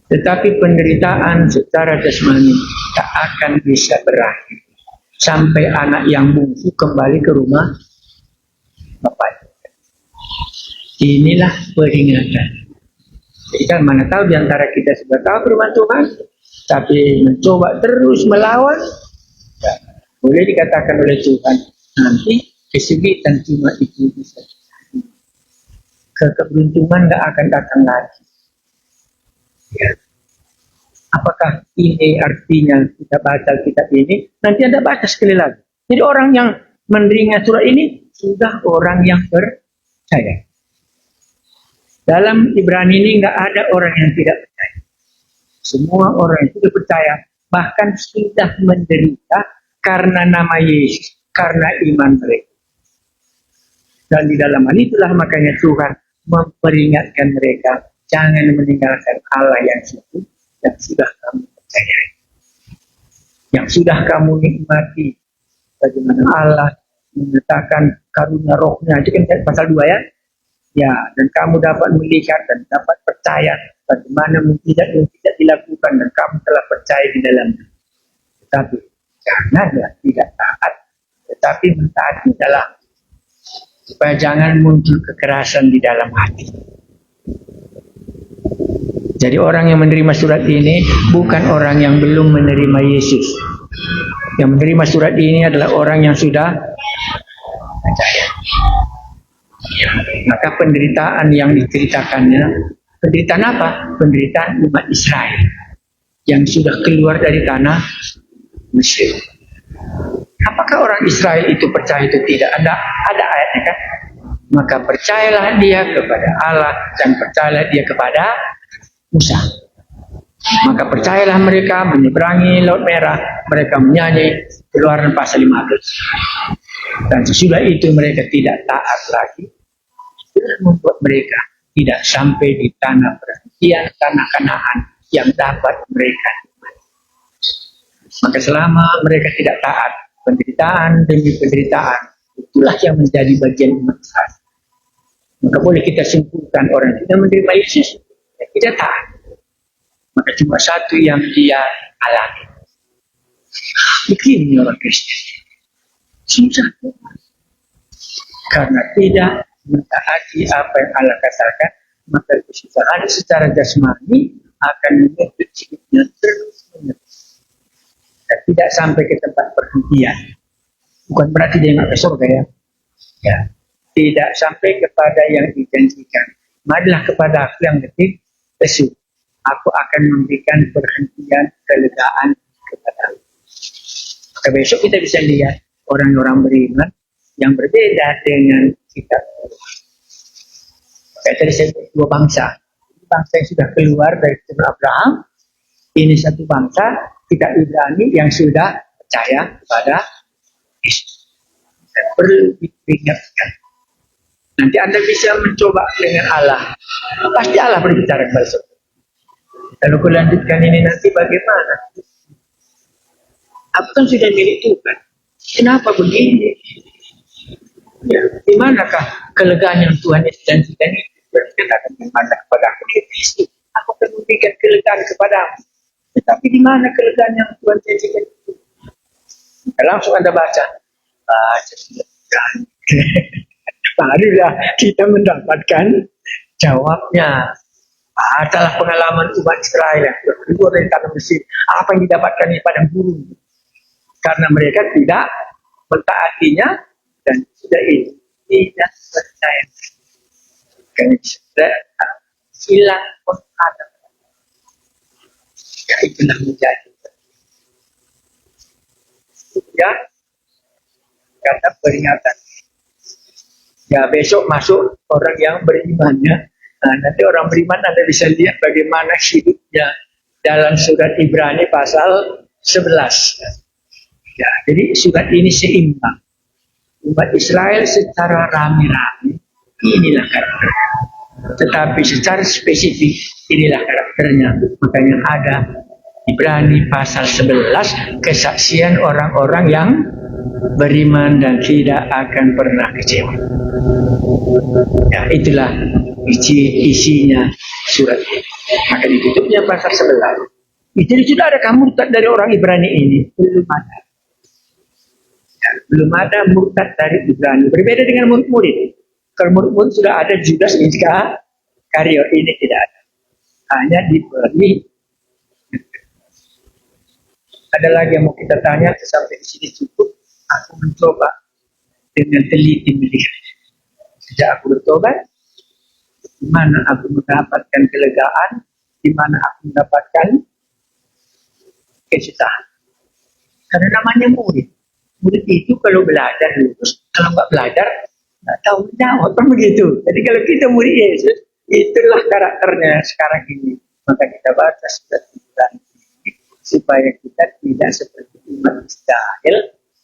Tetapi penderitaan secara jasmani tak akan bisa berakhir sampai anak yang bungsu kembali ke rumah bapaknya. Inilah peringatan Jadi kan mana tahu di antara kita sudah tahu firman Tuhan, tapi mencoba terus melawan, ya, boleh dikatakan oleh Tuhan, nanti kesulitan cuma itu bisa. Keberuntungan nggak akan datang lagi. Ya. Apakah ini artinya kita baca kitab ini? Nanti Anda baca sekali lagi. Jadi orang yang menerima surat ini sudah orang yang percaya. Dalam Ibrani ini nggak ada orang yang tidak percaya. Semua orang yang sudah percaya, bahkan sudah menderita karena nama Yesus, karena iman mereka. Dan di dalam hal itulah makanya Tuhan memperingatkan mereka, jangan meninggalkan Allah yang satu, yang sudah kamu percayai, yang sudah kamu nikmati. Bagaimana Allah menyatakan karunia rohnya, itu kan pasal 2 ya. Ya, dan kamu dapat melihat dan dapat percaya bagaimana tidak dilakukan dan kamu telah percaya di dalamnya. Tetapi janganlah tidak taat, tetapi mentaati dalam, supaya jangan muncul kekerasan di dalam hati. Jadi orang yang menerima surat ini bukan orang yang belum menerima Yesus. Yang menerima surat ini adalah orang yang sudah percaya. Ya, maka penderitaan yang diceritakannya, penderitaan apa? Penderitaan umat Israel yang sudah keluar dari tanah Mesir. Apakah orang Israel itu percaya itu tidak? Ada ayatnya kan? Maka percayalah dia kepada Allah dan percayalah dia kepada Musa. Maka percayalah mereka menyeberangi Laut Merah, mereka menyanyi Keluaran pasal 15. Dan sesudah itu mereka tidak taat lagi. Itu membuat mereka tidak sampai di tanah perhentian, tanah Kanaan yang dapat mereka nikmati. Maka selama mereka tidak taat, penderitaan demi penderitaan, itulah yang menjadi bagian umat Israel. Maka boleh kita simpulkan orang yang tidak menerima Yesus, yang tidak taat. Maka cuma satu yang dia alami. Begini orang Kristen. Susah. Karena tidak mentaati apa yang Allah katakan, maka kesusahan secara jasmani akan menuntut hidupnya terus-menerus. Dan tidak sampai ke tempat perhentian. Bukan berarti dia nggak ke surga ya. Ya. Tidak sampai kepada yang dijanjikan. Marilah kepada aku yang lebih lesu. Aku akan memberikan perhentian, kelegaan kepadamu. Maka besok kita bisa lihat orang-orang beriman yang berbeda dengan kita. Kayak tadi saya sebut dua bangsa. Bangsa yang sudah keluar dari keturunan Abraham. Ini satu bangsa, kita Ibrani yang sudah percaya kepada Yesus. Dan perlu diingatkan. Nanti Anda bisa mencoba dengan Allah. Pasti Allah berbicara kepada saudara. Kalau kau lanjutkan ini nanti bagaimana? Aku kan sudah milik Tuhan. Kenapa begini? Ya, di manakah kelegaan yang Tuhan janjikan itu? Berkatakan di mana kepada aku Kristo, aku akan memberikan kelegaan kepadamu. Tetapi di mana kelegaan yang Tuhan janjikan itu? Langsung Anda baca. Baca sudah. Barulah kita mendapatkan jawabnya. Adalah pengalaman umat Israel yang keluar dari tanah Mesir. Apa yang didapatkan di padang gurun? Karena mereka tidak mentaatinya dan sudah itu tidak percaya. Karena sudah hilang pengharapan. Ya itulah menjadi. Ya kata peringatan. Ya besok masuk orang yang berimannya. Nah, nanti orang beriman Anda bisa lihat bagaimana hidupnya dalam surat Ibrani pasal 11. Ya, jadi surat ini seimbang. Umat Israel secara rame-rame, inilah karakternya. Tetapi secara spesifik, inilah karakternya. Makanya ada Ibrani pasal 11, kesaksian orang-orang yang beriman dan tidak akan pernah kecewa. Ya, itulah isinya surat ini. Maka ditutupnya pasal 11. Jadi sudah ada murtad dari orang Ibrani ini? Belum ada. Ya, belum ada murtad dari Ibrani. Berbeda dengan murid-murid. Kalau murid-murid sudah ada Judas Iskariot, ini tidak ada. hanya diberi. Ada lagi yang mau kita tanya, sampai di sini cukup. Aku mencoba dengan teliti melihat. Sejak aku bertobat, di mana aku mendapatkan kelegaan, di mana aku mendapatkan kesusahan. Karena namanya murid. Murid itu kalau belajar lulus, kalau nggak belajar, nggak tahu menjawab, kan begitu. Jadi kalau kita murid Yesus, itulah karakternya sekarang ini. Maka kita baca surat supaya kita tidak seperti umat Israel,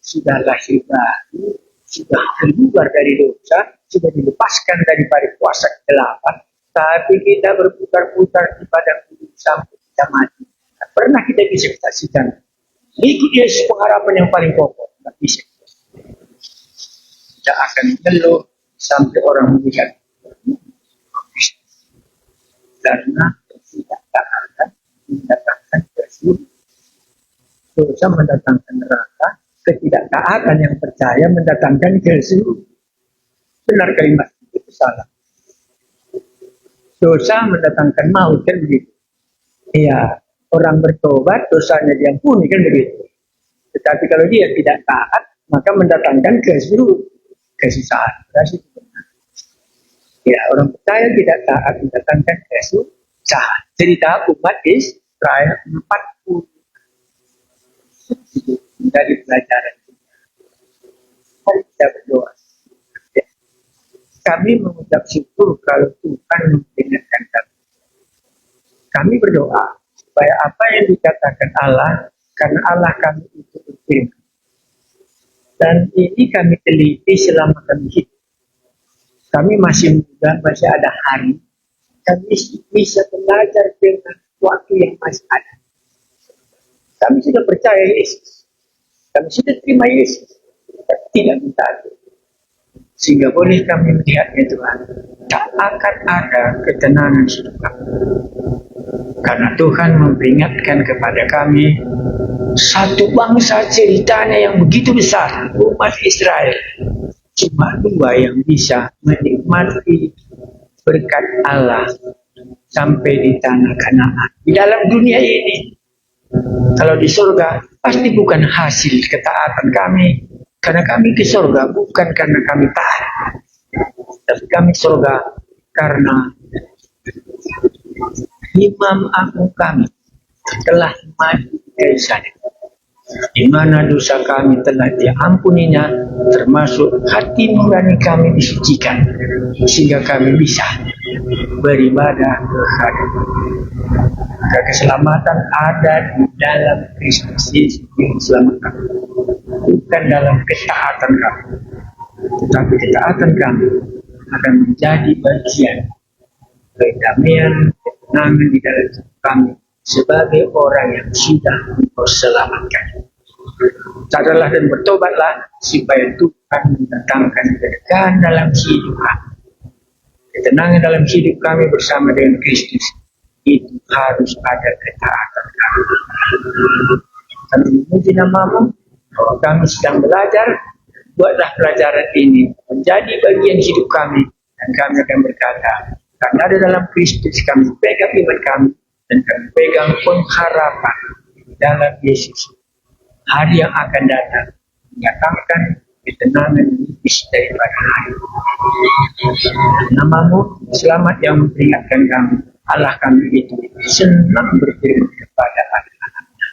sudah lahir baru, sudah keluar dari dosa, sudah dilepaskan daripada kuasa kegelapan, tapi kita berputar-putar di padang gurun sampai kita mati. Tak pernah kita bisa saksikan. Ikut Yesus pengharapan yang paling pokok, tak bisa. Kita akan mengeluh sampai orang melihat. Karena tidak taatan mendatangkan kesulitan. Dosa mendatangkan neraka, ketidaktaatan yang percaya mendatangkan kesulitan. Benar kalimat itu salah. Dosa mendatangkan maut, kan begitu. Iya, orang bertobat dosanya diampuni, kan begitu. Tetapi kalau dia tidak taat, maka mendatangkan kesusahan. Ya, orang percaya tidak taat mendatangkan kesusahan. Cerita umat Israel 40 dari pelajaran. Mari kita berdoa. Kami mengucap syukur kalau Tuhan mengingatkan kami. Kami berdoa supaya apa yang dikatakan Allah, karena Allah kami itu berfirman. Dan ini kami teliti selama kami hidup. Kami masih muda, masih ada hari. Kami bisa belajar dengan waktu yang masih ada. Kami sudah percaya Yesus. Kami sudah terima Yesus. Tidak minta itu. Sehingga boleh kami melihatnya Tuhan. Tak akan ada ketenangan hidup kami. Karena Tuhan memperingatkan kepada kami satu bangsa ceritanya yang begitu besar, umat Israel. Cuma dua yang bisa menikmati berkat Allah sampai di tanah Kanaan. Di dalam dunia ini, kalau di surga pasti bukan hasil ketaatan kami, karena kami ke surga bukan karena kami taat, tapi kami surga karena Imam Agung kami telah mati dari sana, di mana dosa kami telah diampuninya, termasuk hati nurani kami disucikan, sehingga kami bisa beribadah kehadiran. Maka keselamatan ada di dalam Kristus Yesus yang selamatkan, bukan dalam ketaatan kami, tetapi ketaatan kami akan menjadi bagian kedamaian, ketenangan di dalam kami sebagai orang yang sudah Engkau selamatkan. Sadarlah dan bertobatlah supaya Tuhan mendatangkan keberkahan dalam hidup kami. Ketenangan dalam hidup kami bersama dengan Kristus, itu harus ada ketaatan kami. Kami memuji nama-Mu bahwa kami sedang belajar. Buatlah pelajaran ini menjadi bagian hidup kami, dan kami akan berkata, karena ada dalam Kristus kami pegang iman kami, dan kami pegang pengharapan dalam Yesus. Hari yang akan datang menyatakan ketenangan nipis daripada hari. Nama-Mu selamat yang memperingatkan kami. Allah kami itu senang berfirman kepada anak-anak-Nya.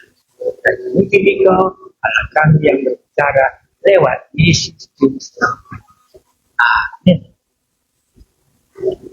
Dan memuji Engkau, Allah kami yang berbicara lewat Yesus Kristus. Amin.